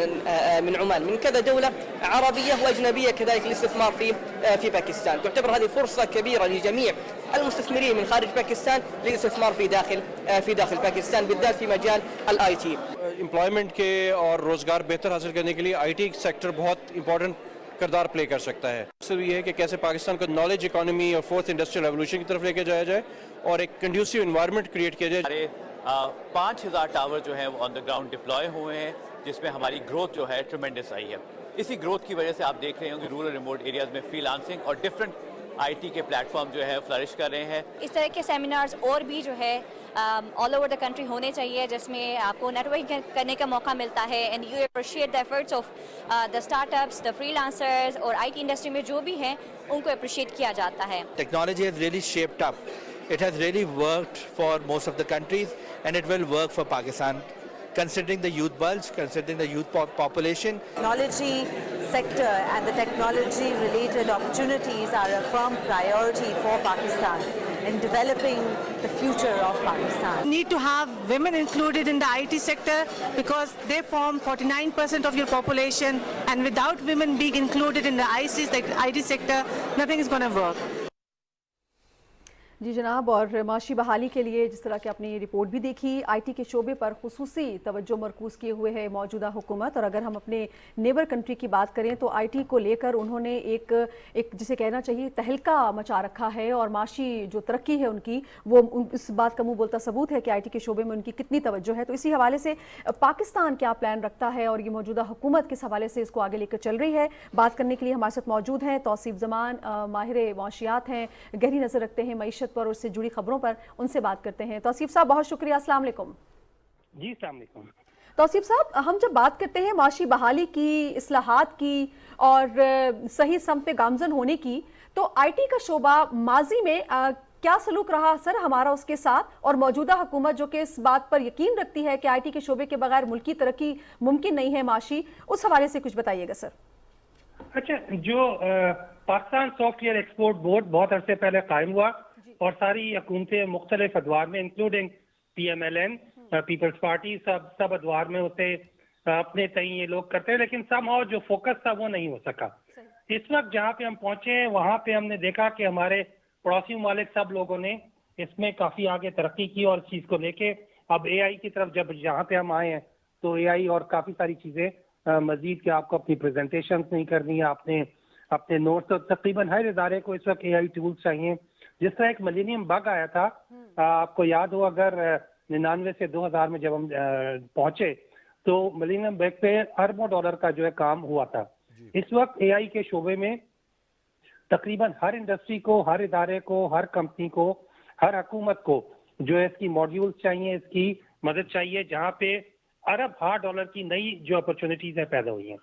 من عمان، من كذا دولة عربية وأجنبية كذلك للاستثمار في باكستان. تعتبر هذه فرصة كبيرة لجميع المستثمرين من خارج باكستان للاستثمار في داخل باكستان، بالذات في مجال الاي ٹی۔ امپلائمنٹ کے اور روزگار بہتر حاصل کرنے کے لیے آئی ٹی سیکٹر بہت امپورٹنٹ کردار پلے کر سکتا ہے۔ مقصد یہ ہے کہ کیسے پاکستان کو نالج اکانومی اور فورتھ انڈسٹریل ریولوشن کی طرف لے کے جایا جائے اور ایک کنڈیوسیو انوائرمنٹ کریٹ کیا جائے۔ 5000 ٹاور جو ہیں وہ آن دا گراؤنڈ ڈپلوائے ہوئے ہیں، جس میں ہماری گروتھ جو ہے ٹریمنڈس آئی ہے۔ اسی گروتھ کی وجہ سے آپ دیکھ رہے ہوں کہ رورل ریموٹ ایریاز میں فری لانسنگ اور ڈفرینٹ آئی ٹی کے پلیٹ فارم جو ہے فلرش کر رہے ہیں۔ اس طرح کے سیمینارز اور بھی جو ہے آل اوور دا کنٹری ہونے چاہیے، جس میں آپ کو نیٹ ورکنگ کرنے کا موقع ملتا ہے، and you appreciate the efforts of the start ups, the free lancers اور آئی ٹی انڈسٹری میں جو بھی ہیں ان کو اپریشیٹ کیا جاتا ہے۔ Technology has really shaped up, it has really worked for most of the countries and it will work for Pakistan considering the youth bulge, considering the youth population. Technology sector and the technology related opportunities are a firm priority for Pakistan in developing the future of Pakistan. We need to have women included in the IT sector because they form 49% of your population, and without women being included in the IT sector, nothing is going to work. جی جناب، اور معاشی بحالی کے لیے جس طرح کہ آپ نے یہ رپورٹ بھی دیکھی، آئی ٹی کے شعبے پر خصوصی توجہ مرکوز کیے ہوئے ہے موجودہ حکومت. اور اگر ہم اپنے نیبر کنٹری کی بات کریں تو آئی ٹی کو لے کر انہوں نے ایک جسے کہنا چاہیے تہلکہ مچا رکھا ہے، اور معاشی جو ترقی ہے ان کی وہ اس بات کا منہ بولتا ثبوت ہے کہ آئی ٹی کے شعبے میں ان کی کتنی توجہ ہے. تو اسی حوالے سے پاکستان کیا پلان رکھتا ہے اور یہ موجودہ حکومت کس حوالے سے اس کو آگے لے کر چل رہی ہے، بات کرنے کے لیے ہمارے ساتھ موجود ہیں توصیف زمان، ماہر معاشیات ہیں، گہری نظر رکھتے ہیں معیشت پر اور اس سے جڑی خبروں پر. ان سے بات کرتے ہیں. توصیف صاحب بہت شکریہ، السلام علیکم. جی السلام علیکم. توصیف صاحب، ہم جب بات کرتے ہیں معاشی بحالی کی، اصلاحات کی اور صحیح سمت پہ گامزن ہونے کی، تو آئی ٹی کا شعبہ ماضی میں کیا سلوک رہا سر ہمارا اس کے ساتھ، اور موجودہ حکومت جو کہ اس بات پر یقین رکھتی ہے کہ آئی ٹی کے شعبے کے بغیر ملکی ترقی ممکن نہیں ہے معاشی، اس حوالے سے کچھ بتائیے گا سر. اچھا، جو Pakistan software export board بہت عرصے پہلے قائم ہوا اور ساری حکومتیں مختلف ادوار میں including P M L N, Peoples Party, سب ادوار میں اسے اپنے تئیں یہ لوگ کرتے ہیں، لیکن سم ہاؤ جو فوکس تھا وہ نہیں ہو سکا. اس وقت جہاں پہ ہم پہنچے ہیں وہاں پہ ہم نے دیکھا کہ ہمارے پڑوسی ممالک سب لوگوں نے اس میں کافی آگے ترقی کی، اور اس چیز کو لے کے اب اے آئی کی طرف جب جہاں پہ ہم آئے ہیں تو اے آئی اور کافی ساری چیزیں مزید کہ آپ کو اپنی پریزنٹیشنز نہیں کرنی ہے، آپ نے اپنے نوٹس، تو تقریباً ہر ادارے کو اس وقت اے آئی ٹولز چاہیے. جس طرح ایک ملینیم بگ آیا تھا، آپ کو یاد ہو اگر 99 سے 2000 میں جب ہم پہنچے تو ملینیم بگ پہ اربوں ڈالر کا جو ہے کام ہوا تھا. اس وقت اے آئی کے شعبے میں تقریباً ہر انڈسٹری کو، ہر ادارے کو، ہر کمپنی کو، ہر حکومت کو جو ہے اس کی ماڈیولز چاہیے، اس کی مدد چاہیے، جہاں پہ ارب ڈالر کی نئی جو اپرچونیٹیز ہیں پیدا ہوئی ہیں.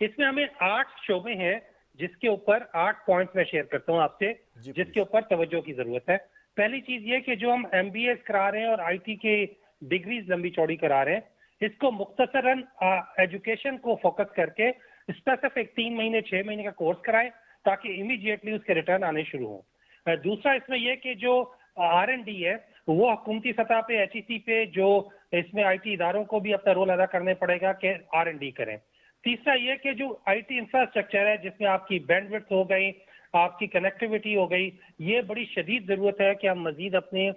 اس میں ہمیں 8 شعبے ہیں جس کے اوپر 8 پوائنٹس میں شیئر کرتا ہوں آپ سے، جس کے اوپر توجہ کی ضرورت ہے. پہلی چیز یہ کہ جو ہم ایم بی ایز کرا رہے ہیں اور آئی ٹی کے ڈگریز لمبی چوڑی کرا رہے ہیں، اس کو مختصراً ایجوکیشن کو فوکس کر کے اسپیسیفک 3 مہینے 6 مہینے کا کورس کرائیں تاکہ امیڈیٹلی اس کے ریٹرن آنے شروع ہوں. دوسرا اس میں یہ کہ جو آر این ڈی ہے وہ حکومتی سطح پہ، ایچ ای سی پہ، جو اس میں آئی ٹی اداروں کو بھی اپنا رول ادا کرنے پڑے گا کہ آر این ڈی کریں. تیسرا یہ کہ جو آئی ٹی انفراسٹرکچر ہے جس میں آپ کی بینڈ وڈتھ ہو گئی، آپ کی کنیکٹیوٹی ہو گئی، یہ بڑی شدید ضرورت ہے کہ ہم مزید اپنے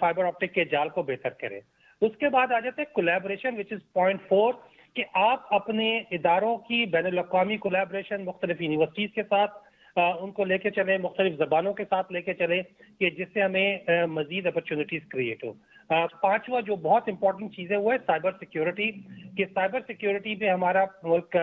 فائبر آپٹک کے جال کو بہتر کریں. اس کے بعد آ جاتے ہیں کولیبریشن، وچ از پوائنٹ 4، کہ آپ اپنے اداروں کی بین الاقوامی کولیبریشن مختلف یونیورسٹیز کے ساتھ ان کو لے کے چلیں، مختلف زبانوں کے ساتھ لے کے چلیں، کہ جس سے ہمیں مزید اپرچونیٹیز کریٹ ہو. 5واں جو بہت امپورٹنٹ چیز ہے وہ ہے سائبر سیکیورٹی، کہ سائبر سیکیورٹی پہ ہمارا ملک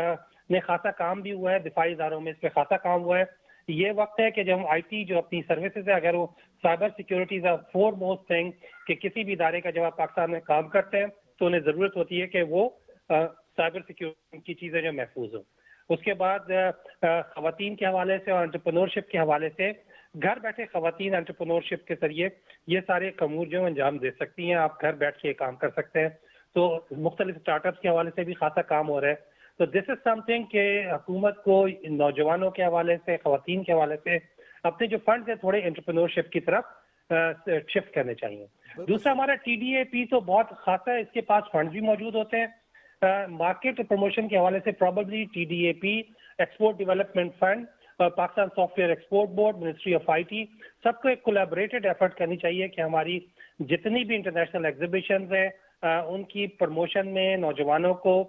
میں خاصا کام بھی ہوا ہے، دفاعی اداروں میں اس پہ خاصا کام ہوا ہے. یہ وقت ہے کہ جب ہم آئی ٹی جو اپنی سروسز ہے، اگر وہ سائبر سیکیورٹی از فور موسٹ تھنگ، کہ کسی بھی ادارے کا جب آپ پاکستان میں کام کرتے ہیں تو انہیں ضرورت ہوتی ہے کہ وہ سائبر سیکیورٹی کی چیزیں جو محفوظ ہوں. اس کے بعد خواتین کے حوالے سے اور انٹرپرینورشپ کے حوالے سے گھر بیٹھے خواتین انٹرپرینورشپ کے ذریعے یہ سارے امور جو انجام دے سکتی ہیں، آپ گھر بیٹھ کے کام کر سکتے ہیں. تو مختلف اسٹارٹ اپس کے حوالے سے بھی خاصا کام ہو رہا ہے. تو دس از سم تھنگ کہ حکومت کو نوجوانوں کے حوالے سے، خواتین کے حوالے سے اپنے جو فنڈز ہیں تھوڑے انٹرپرینورشپ کی طرف شفٹ کرنے چاہیے. دوسرا ہمارا ٹی ڈی اے پی تو بہت خاصا ہے، اس کے پاس فنڈز بھی موجود ہوتے ہیں. مارکیٹ پروموشن کے حوالے سے probably T D A P, export development fund, Pakistan software export board, ministry of I T, سب کو ایک کولیبریٹڈ ایفرٹ کرنی چاہیے کہ ہماری جتنی بھی انٹرنیشنل ایگزیبیشنز ہیں ان کی پروموشن میں نوجوانوں کو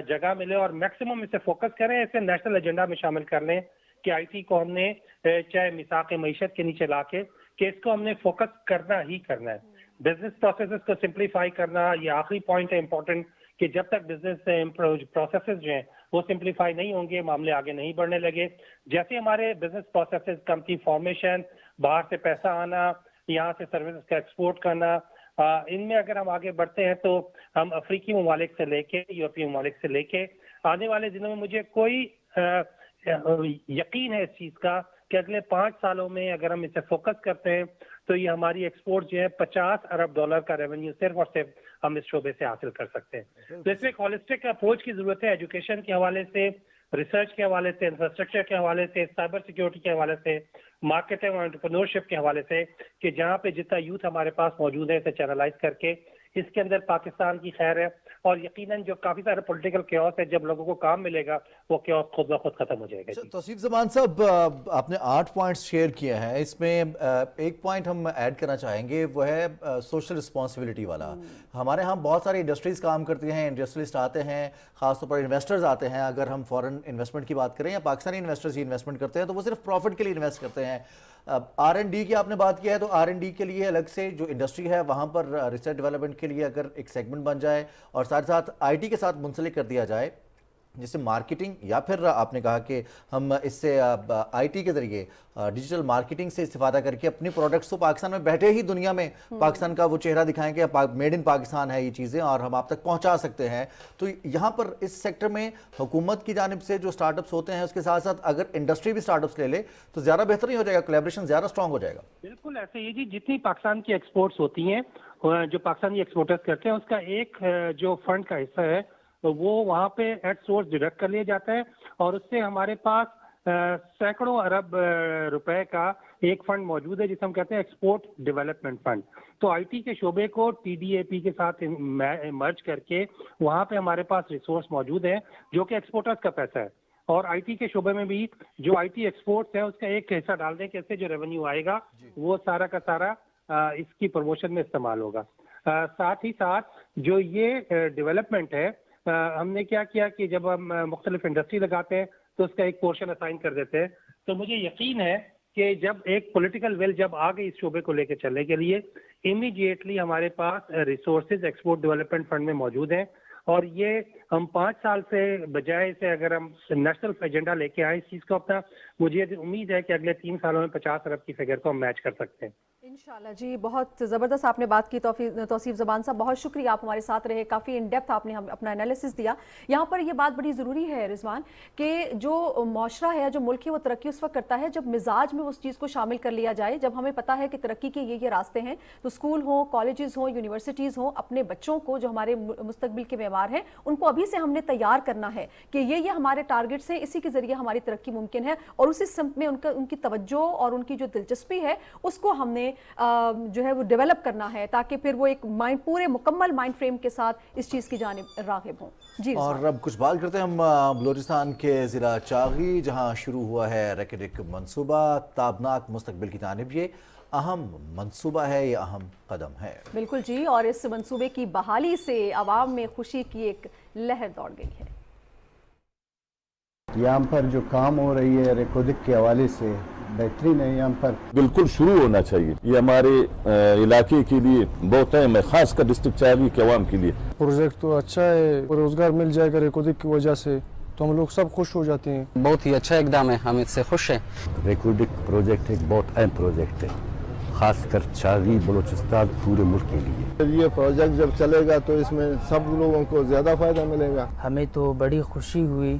جگہ ملے، اور میکسیمم اسے فوکس کریں، اسے نیشنل ایجنڈا میں شامل کر لیں کہ آئی ٹی کو ہم نے چاہے میثاق معیشت کے نیچے لا کے کہ اس کو ہم نے فوکس کرنا ہی کرنا ہے. بزنس پروسیسز کو سمپلیفائی کرنا یہ آخری پوائنٹ ہے امپورٹنٹ، کہ جب تک بزنس پروسیسز جو ہیں وہ سمپلیفائی نہیں ہوں گے، معاملے آگے نہیں بڑھنے لگے. جیسے ہمارے بزنس پروسیسز، کمپنی فارمیشن، باہر سے پیسہ آنا، یہاں سے سروسز کا ایکسپورٹ کرنا، ان میں اگر ہم آگے بڑھتے ہیں تو ہم افریقی ممالک سے لے کے، یورپی ممالک سے لے کے آنے والے دنوں میں مجھے کوئی यकीन है इस चीज का कि अगले 5 सालों में अगर हम इसे फोकस करते हैं तो ये हमारी एक्सपोर्ट जो है $50 अरब का रेवेन्यू सिर्फ और सिर्फ हम इस शोबे से हासिल कर सकते हैं। तो इसमें एक होलिस्टिक अप्रोच की जरूरत है, एजुकेशन के हवाले से, रिसर्च के हवाले से, इंफ्रास्ट्रक्चर के हवाले से, साइबर सिक्योरिटी के हवाले से, मार्केटिंग और एंटरप्रेन्योरशिप के हवाले से, कि जहाँ पे जितना यूथ हमारे पास मौजूद है इसे चैनलाइज करके इसके अंदर पाकिस्तान की खैर है। और यकीनन जो काफी सारे पॉलिटिकल क्योस है, जब लोगों को काम मिलेगा वो क्योस खुद ब खुद खत्म हो जाएगा। तौसीफ ज़मान साहब, आपने 8 पॉइंट्स शेयर किए हैं, इसमें एक पॉइंट हम ऐड करना चाहेंगे, वो है सोशल रिस्पॉन्सिबिलिटी वाला। हमारे यहाँ बहुत सारी इंडस्ट्रीज़ काम करती हैं, इंडस्ट्रियलिस्ट आते हैं, ख़ासतौर पर इन्वेस्टर्स आते हैं। अगर हम फॉरेन इन्वेस्टमेंट की बात करें या पाकिस्तानी इन्वेस्टर्स ही इन्वेस्टमेंट करते हैं तो वो सिर्फ प्रॉफिट के लिए इन्वेस्ट करते हैं। R&D की आपने बात किया है, तो R&D के लिए अलग से जो इंडस्ट्री है वहाँ पर रिसर्च डेवलपमेंट के लिए अगर एक सेगमेंट बन जाए और साथ साथ IT के साथ मुंसलिक कर दिया जाए, जिससे मार्केटिंग, या फिर आपने कहा कि हम इससे IT के ज़रिए डिजिटल मार्केटिंग से इस्तेफादा करके अपने प्रोडक्ट्स को पाकिस्तान में बैठे ही दुनिया में पाकिस्तान का वो चेहरा दिखाएंगे, मेड इन पाकिस्तान है ये चीज़ें और हम आप तक पहुंचा सकते हैं। तो यहाँ पर इस सेक्टर में हुकूमत की जानिब से जो स्टार्टअप्स होते हैं उसके साथ साथ अगर इंडस्ट्री भी स्टार्टअप्स ले ले तो ज़्यादा बेहतर नहीं हो जाएगा, कोलैबोरेशन ज़्यादा स्ट्रॉन्ग हो जाएगा। बिल्कुल ऐसे ही जी, जितनी पाकिस्तान की एक्सपोर्ट्स होती हैं, जो पाकिस्तानी एक्सपोर्टर्स करते हैं, उसका एक जो फंड का हिस्सा है वो वहाँ पे एट सोर्स डिडक्ट कर लिया जाता है और उससे हमारे पास सैकड़ों अरब रुपए का एक फंड मौजूद है जिसे हम कहते हैं एक्सपोर्ट डेवलपमेंट फंड। तो IT के शोबे को TDAP के साथ मर्ज करके वहाँ पे हमारे पास रिसोर्स मौजूद है जो कि एक्सपोर्टर्स का पैसा है, और IT के शोबे में भी जो IT एक्सपोर्ट्स है उसका एक हिस्सा डाल दें, कैसे जो रेवेन्यू आएगा वो सारा का सारा इसकी प्रमोशन में इस्तेमाल होगा। साथ ही साथ जो ये डेवलपमेंट है, हमने क्या किया कि जब हम मुख्तलिफ इंडस्ट्री लगाते हैं तो उसका एक पोर्शन असाइन कर देते हैं। तो मुझे यकीन है कि जब एक पॉलिटिकल विल जब आ गई इस शोबे को लेकर चलने के लिए, इमीडिएटली हमारे पास रिसोर्सेज एक्सपोर्ट डेवलपमेंट फंड में मौजूद हैं और ये हम 5 साल से बजाय से अगर हम नेशनल एजेंडा लेके आए इस चीज़ को अपना, मुझे उम्मीद है कि अगले 3 सालों में 50 अरब की फिगर को हम मैच कर सकते हैं इंशाल्लाह। जी, बहुत ज़बरदस्त आपने बात की तौसीफ ज़बान साहब, बहुत शुक्रिया, आप हमारे साथ रहे, काफ़ी इन डेप्थ आपने हम अपना एनालिसिस दिया। यहाँ पर ये बात बड़ी ज़रूरी है रिजवान कि जो माशरा है, जो मुल्क है, वो तरक्की उस वक्त करता है जब मिजाज में उस चीज़ को शामिल कर लिया जाए, जब हमें पता है कि तरक्की के ये रास्ते हैं। तो स्कूल हो, कॉलेजेस हो, यूनिवर्सिटीज़ हो, अपने बच्चों को जो हमारे मुस्तकबिल के मेमार हैं उनको अभी से हमने तैयार करना है कि ये हमारे टारगेट्स हैं, इसी के ज़रिए हमारी तरक्की मुमकिन है और उसी सिमत में उनकी तवज्जो और उनकी जो दिलचस्पी है उसको हमने जो है वो डेवलप करना है ताकि फिर वो एक पूरे मुकम्मल माइंड फ्रेम के साथ इस चीज़ की जानिब राग़िब हों। जी, और अब कुछ बात करते हैं हम बलूचिस्तान के ज़िला चागी, जहां शुरू हुआ है रैकेडिक मंसूबा। ताबनाक मुस्तकबिल की जानिब ये अहम मंसूबा है, ये अहम कदम है। बिल्कुल जी, और इस मंसूबे की बहाली से आवाम में खुशी की एक लहर दौड़ गई है। यहाँ पर जो काम हो रही है रैकेडिक के हवाले से बेहतरीन है, यहाँ पर बिल्कुल शुरू होना चाहिए। ये हमारे इलाके के लिए बहुत अहम है, खासकर डिस्ट्रिक्ट चागी के अवाम के लिए। प्रोजेक्ट तो अच्छा है, रोजगार मिल जाएगा रैकेडिक की वजह से, तो हम लोग सब खुश हो जाते हैं। बहुत ही अच्छा इकदाम है, हम इससे खुश हैं। रैकेडिक प्रोजेक्ट एक बहुत अहम प्रोजेक्ट है, खासकर चागी बलूचिस्तान पूरे मुल्क के लिए। ये प्रोजेक्ट जब चलेगा तो इसमें सब लोगों को ज्यादा फायदा मिलेगा। हमें तो बड़ी खुशी हुई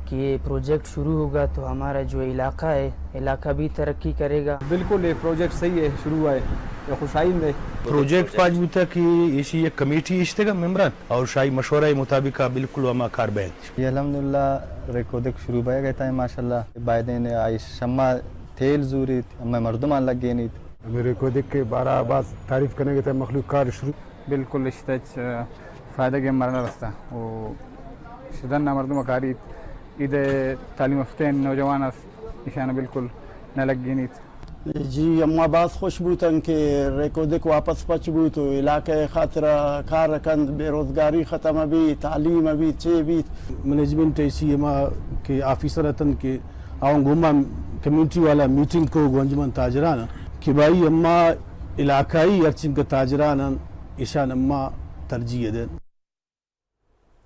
कि ये प्रोजेक्ट शुरू होगा तो हमारा जो इलाका है, इलाका भी तरक्की करेगा। बिल्कुल ये प्रोजेक्ट सही है, शुरू हुआ है, खुशाइन है प्रोजेक्ट पाँच बजे तक इसी एक कमेटी इश्तेगा मेम्बरान और शाही मशवरा मुताबिक बिल्कुल वमा कारबैन ये अल्हम्दुलिल्लाह रैकेडिक शुरू भया गया था माशाल्लाह। बायदेन आई शम्मा तेल जूरी हमें मर्दमान लग गए नहीं मेरे रैकेडिक के 12 बात तारीफ करने के मखलूक कार शुरू बिल्कुल इश्ते फ़ायदा के मरना रास्ता वो शदन मर्दम कारी इधे तालीम याफ्ता नौजवान निशाना बिल्कुल न लग गई नहीं जी। अम्मा बात खुश बूतन के रैकेडिक वापस पच बूतो इलाके खातिर कार कंद बेरोजगारी ख़त्म भी, तालीम भी चे भी मैनेजमेंट ऐसी अम्मा के ऑफिसर अतन के आऊँ घुमा कम्युनिटी वाला मीटिंग को गंजमन ताजराना कि भाई अम्मा इलाकाई अर्चिन के ताजराना ईशान अम्मा तरजीह दें।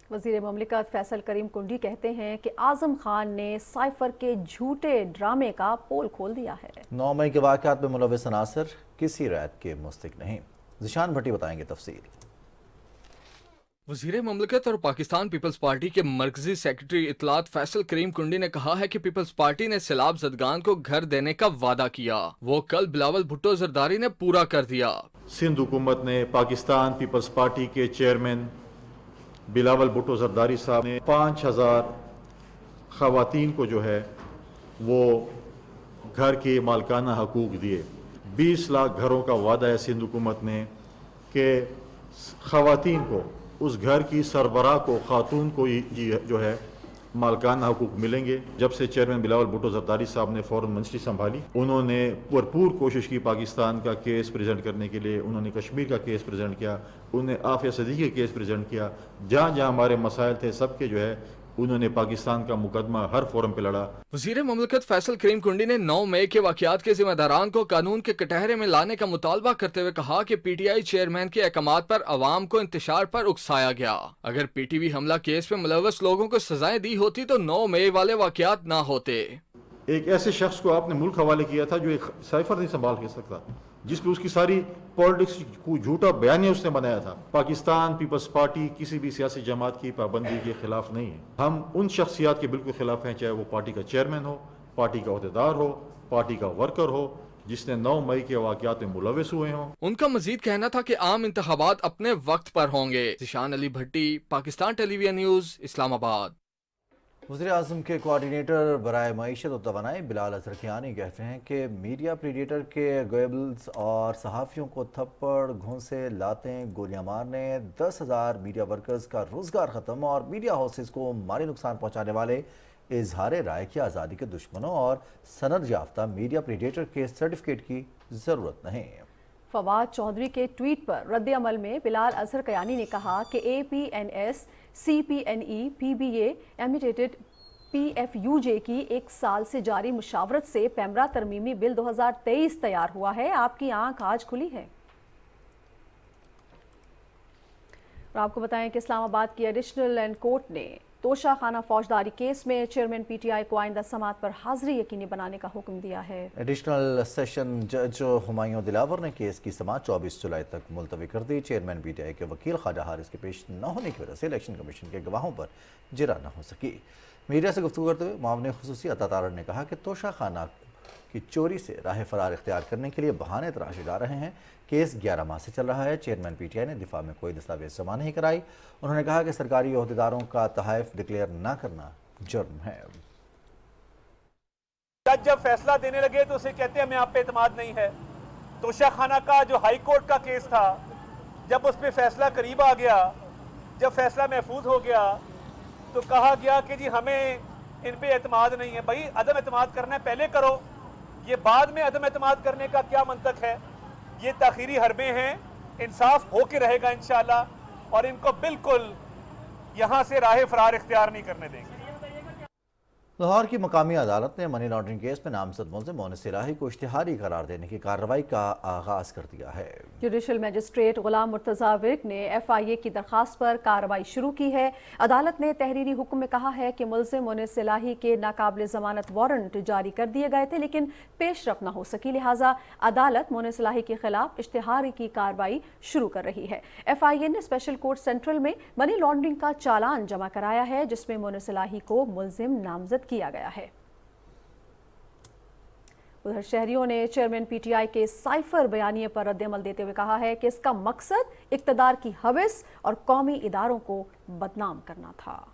वज़ीर मुमलिकत फैसल करीम कुंडी कहते हैं कि आज़म खान ने साइफर के झूठे ड्रामे का पोल खोल दिया है। 9 मई के वाक़यात में मुलव्वस अनासर किसी रैत के मुस्तक नहीं। ज़िशान भट्टी बताएंगे तफसील। वज़ीर ममलकत और पाकिस्तान पीपल्स पार्टी के मरकजी सेक्रेटरी इतलात फैसल करीम कुंडी ने कहा है कि पीपल्स पार्टी ने सैलाब ज़दगान को घर देने का वादा किया, वो कल बिलावल भुट्टो जरदारी ने पूरा कर दिया। सिंध हुकूमत ने पाकिस्तान पीपल्स पार्टी के चेयरमैन बिलावल भुट्टो जरदारी साहब ने 5000 ख़वातीन को जो है वो घर के मालकाना हकूक़ दिए। 20 लाख घरों का वादा है सिंध हुकूमत ने कि ख़वातीन को, उस घर की सरबराह को, खातून को जो है मालकाना हकूक़ मिलेंगे। जब से चेयरमैन बिलावल भुट्टो जरदारी साहब ने फ़ौरन मिनिस्ट्री संभाली, उन्होंने भरपूर कोशिश की पाकिस्तान का केस प्रेजेंट करने के लिए। उन्होंने कश्मीर का केस प्रेजेंट किया, उन्होंने आफिया सदी का केस प्रेजेंट किया। जहाँ जहाँ हमारे मसाइल थे सबके जो है उन्होंने पाकिस्तान का मुकदमा हर फोरम पे लड़ा। वज़ीर ममलकत फैसल करीम कुंडी ने 9 मई के वाक़यात के ज़िम्मेदारान को कानून के कटहरे में लाने का मुतालबा करते हुए कहा कि पीटीआई चेयरमैन के अहकामात पर अवाम को इंतशार पर उकसाया गया। अगर पीटीवी हमला केस में मुलव्वस लोगों को सजाएं दी होती तो 9 मई वाले वाक़यात ना होते। एक ऐसे शख्स को आपने मुल्क हवाले किया था जो एक साइफर नहीं संभाल के सकता, जिस पे उसकी सारी पॉलिटिक्स को झूठा बयानिया उसने बनाया था। पाकिस्तान पीपल्स पार्टी किसी भी सियासी जमात की पाबंदी के खिलाफ नहीं है। हम उन शख्सियात के बिल्कुल खिलाफ हैं, चाहे वो पार्टी का चेयरमैन हो, पार्टी का अहदेदार हो, पार्टी का वर्कर हो, जिसने 9 मई के वाक़यात में मुलव्वस हुए हों। उनका मजीद कहना था कि आम इंतखाबात अपने वक्त पर होंगे। जिशान अली भट्टी, पाकिस्तान टेलीविजन न्यूज़, इस्लामाबाद। वज़ीर आज़म के कोऑर्डिनेटर बराए मईशत और तवानाई बिलाल अज़रकियानी कहते हैं कि मीडिया प्रीडेटर के गोएबल्स और सहाफ़ियों को थप्पड़, घूंसे, लातें, गोलियां मारने, 10,000 मीडिया वर्कर्स का रोज़गार ख़त्म और मीडिया हाउसेस को माली नुकसान पहुँचाने वाले इजहार राय की आज़ादी के दुश्मनों और सनद याफ्ता मीडिया प्रीडेटर के सर्टिफिकेट की ज़रूरत नहीं। फवाद चौधरी के ट्वीट पर रद्द अमल में बिलाल अजहर कयानी ने कहा कि APNS, CPNE, PBA, एमिटेटेड PFUJ की 1 साल से जारी मुशावरत से पैमरा तरमीमी बिल 2023 तैयार हुआ है। आपकी आंख आज खुली है। और आपको बताएं कि इस्लामाबाद की एडिशनल एंड कोर्ट ने तोशा खाना फौजदारी केस में चेयरमैन PTI को आइंदा समात पर हाजिरी यकीनी बनाने का हुक्म दिया है। एडिशनल सेशन जज हुमायूं दिलावर ने केस की समात 24 जुलाई तक मुलतवी कर दी। चेयरमैन PTI के वकील ख्वाजा हारिस के पेश न होने की वजह से इलेक्शन कमीशन के गवाहों पर जिरा न हो सकी। मीडिया से गुफ्तगू करते हुए मामले खुसूसी अता तारड़ ने कहा कि तोशा खाना की चोरी से राह फरार इख्तियार करने के लिए बहाने तराशे जा रहे हैं। केस 11 माह से चल रहा है। चेयरमैन PTI ने दिफा में कोई दस्तावेज जमा नहीं कराई। उन्होंने कहा कि सरकारी ओहदेदारों का तहाइफ डिक्लेयर न करना जुर्म है। जज जब फैसला देने लगे तो उसे कहते हैं हमें आप पे एतमाद नहीं है। तोशा खाना का जो हाई कोर्ट का केस था, जब उस पर फैसला करीब आ गया, जब फैसला महफूज हो गया तो कहा गया कि जी हमें इन पे एतमाद नहीं है। भाई अदम एतमाद करना है पहले करो, ये बाद में अदम एतमाद करने का क्या मंतक है। ये ताखीरी हरबे हैं, इंसाफ हो के रहेगा इंशाअल्लाह और इनको बिल्कुल यहाँ से राह फरार इख्तियार नहीं करने देंगे। लाहौर की मकामी अदालत ने मनी लॉन्ड्रिंग केस में नामजद मुलज़िम मोनिस इलाही को इश्तिहारी करार देने की कार्रवाई का आगाज कर दिया है। जुडिशल मजिस्ट्रेट गुलाम मुर्तज़ा विर्क ने FIA की दरख्वास्त पर कार्रवाई शुरू की है। अदालत ने तहरीरी हुक्म में कहा है कि मुलज़िम मोनिस इलाही के नाकाबिल ज़मानत वारंट जारी कर दिए गए थे लेकिन पेशरफ न हो सकी, लिहाजा अदालत मोनिस इलाही के खिलाफ इश्तिहारी की कार्रवाई शुरू कर रही है। FIA ने स्पेशल कोर्ट सेंट्रल में मनी लॉन्ड्रिंग का चालान जमा कराया है जिसमें मोनिस इलाही को मुलज़िम नामजद किया गया है। उधर शहरियों ने चेयरमैन PTI के साइफर बयानिए पर रद्द-ए-अमल देते हुए कहा है कि इसका मकसद इक्तदार की हवस और कौमी इदारों को बदनाम करना था।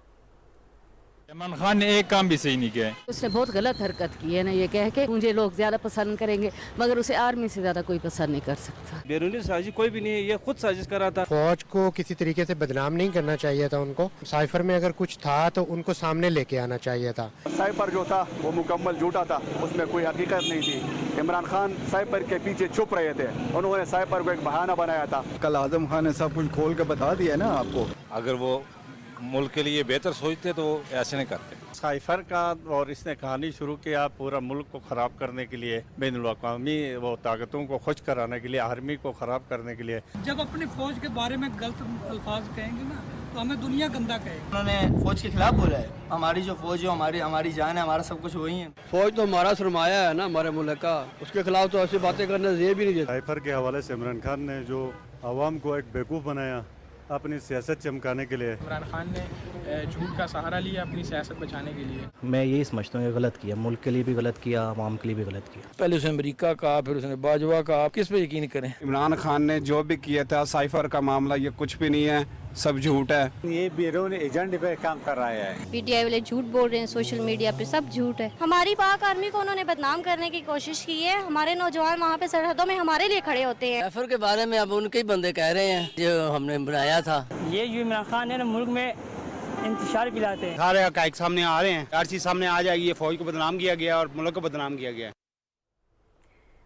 इमरान खान ने एक काम भी सही नहीं किया है। उसने बहुत गलत हरकत की है ना, ये कह के मुझे लोग ज्यादा पसंद करेंगे मगर उसे आर्मी से ज्यादा कोई पसंद नहीं कर सकता। बैरूनी साजिश कोई भी नहीं है, ये खुद साजिश कर रहा था। फौज को किसी तरीके से बदनाम नहीं करना चाहिए था। उनको साइफर में अगर कुछ था तो उनको सामने लेके आना चाहिए था। साइफर जो था वो मुकम्मल झूठा था, उसमें कोई हकीकत नहीं थी। इमरान खान साइफर के पीछे छुप रहे थे, उन्होंने साइफर को एक बहाना बनाया था। कल आजम खान ने सब कुछ खोल के बता दिया ना आपको। अगर वो मुल्क के लिए बेहतर सोचते तो ऐसे नहीं करते। साइफर का और इसने कहानी शुरू किया पूरा मुल्क को ख़राब करने के लिए, बैनुल अक़वामी वो ताकतों को खुश कराने के लिए, आर्मी को ख़राब करने के लिए। जब अपनी फौज के बारे में गलत अल्फाज कहेंगे ना तो हमें दुनिया गंदा कहेगी। उन्होंने फौज के खिलाफ बोला है। हमारी जो फौज है हमारी जान है, हमारा सब कुछ वही है। फौज तो हमारा सरमाया है ना हमारे मुल्क का, उसके खिलाफ तो ऐसी बातें करना ये भी नहीं। साइफर के हवाले से इमरान खान ने जो आवाम को एक बेवकूफ़ बनाया, अपनी सियासत चमकाने के लिए। इमरान खान ने झूठ का सहारा लिया अपनी सियासत बचाने के लिए। मैं यही समझता हूँ कि गलत किया, मुल्क के लिए भी गलत किया, आवाम के लिए भी गलत किया। पहले उसने अमेरिका का, फिर उसने बाजवा का, किस पे यकीन करें। इमरान खान ने जो भी किया था साइफर का मामला, ये कुछ भी नहीं है, सब झूठ है। ये बैरून एजेंट पे काम कर रहा है। पीटीआई वाले झूठ बोल रहे हैं, सोशल मीडिया पे सब झूठ है। हमारी पाक आर्मी को उन्होंने बदनाम करने की कोशिश की है। हमारे नौजवान वहाँ पे सरहदों में हमारे लिए खड़े होते हैं। सैफर के बारे में अब उनके ही बंदे कह रहे हैं जो हमने बनाया था। ये जो इमरान खान है ना, मुल्क में इंतशार पिलाते हैं। सारे हक़ाइक़ सामने आ रहे हैं, हर चीज़ सामने आ जाएगी। ये फौज को बदनाम किया गया और मुल्क को बदनाम किया गया।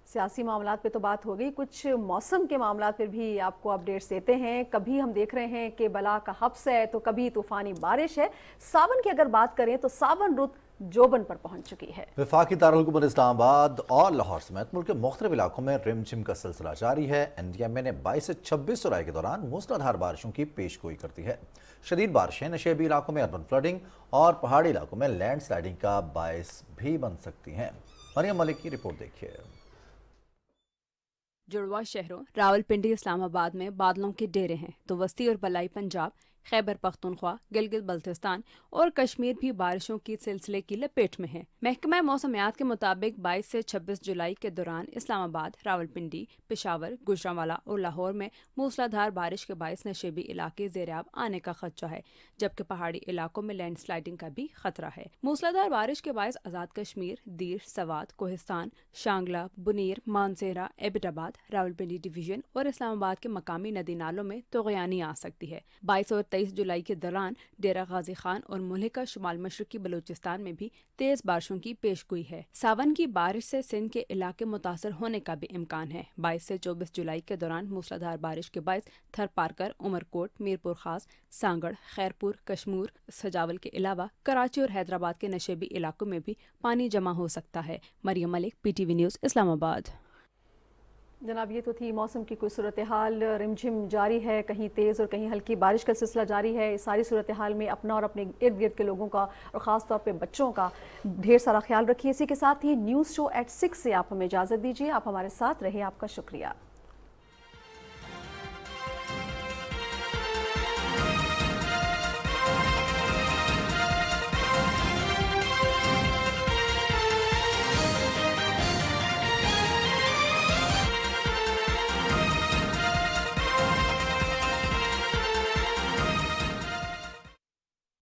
सियासी मामलात पे तो बात हो गई, कुछ मौसम के मामलात पर भी आपको अपडेट्स देते हैं। कभी हम देख रहे हैं कि बला का हब्स है तो कभी तूफानी बारिश है। सावन की अगर बात करें तो सावन रुत जोबन पर पहुंच चुकी है। वफाकी दारुल इस्लामाबाद और लाहौर समेत मुल्क के मुख्तलिफ इलाकों में रिमझिम का सिलसिला जारी है। एनडीएमए ने 22 से 26 जुलाई के दौरान मूसलाधार बारिशों की पेशगोई करती है। शदीद बारिशें नशेबी इलाकों में अर्बन फ्लडिंग और पहाड़ी इलाकों में लैंड स्लाइडिंग का बायस भी बन सकती हैं। मरियम मलिक की रिपोर्ट देखिए। जुड़वा शहरों रावलपिंडी इस्लामाबाद में बादलों के डेरे हैं तो वस्ती और बलाई पंजाब, खैबर पख्तूनख्वा, गिलगित बल्तिस्तान और कश्मीर भी बारिशों की सिलसिले की लपेट में है। महकमा मौसमियात के मुताबिक 22 से 26 जुलाई के दौरान इस्लामाबाद, रावलपिंडी, पेशावर, गुजरांवाला और लाहौर में मूसलाधार बारिश के बायस नशेबी इलाके ज़ेराब आने का खदशा है, जबकि पहाड़ी इलाकों में लैंड स्लाइडिंग का भी खतरा है। मूसलाधार बारिश के बायस आज़ाद कश्मीर, दीर, सवात, कोहिस्तान, शांगला, बुनीर, मानसेरा, एबटाबाद, रावलपिंडी डिवीजन और इस्लामाबाद के मकामी नदी नालों में तोग़यानी आ सकती है। 22 और 23 जुलाई के दौरान डेरा गाजी खान और मुल्हिका शुमाल मशरकी बलूचिस्तान में भी तेज बारिशों की पेशगोई है। सावन की बारिश से सिंध के इलाके मुतासर होने का भी इम्कान है। 22 से 24 जुलाई के दौरान मूसलाधार बारिश के बायस थरपारकर, उमरकोट, मीरपुर खास, सांगड़, खैरपुर, कश्मीर, सजावल के अलावा कराची और हैदराबाद के नशेबी इलाकों में भी पानी जमा हो सकता है। Maryam Malik, PTV news, Islamabad. जनाब, ये तो थी मौसम की कोई सूरत हाल। रिमझिम जारी है, कहीं तेज़ और कहीं हल्की बारिश का सिलसिला जारी है। इस सारी सूरत हाल में अपना और अपने इर्द गिर्द के लोगों का और ख़ास तौर पे बच्चों का ढेर सारा ख्याल रखिए। इसी के साथ ही न्यूज़ शो at 6 से आप हमें इजाज़त दीजिए। आप हमारे साथ रहे, आपका शुक्रिया।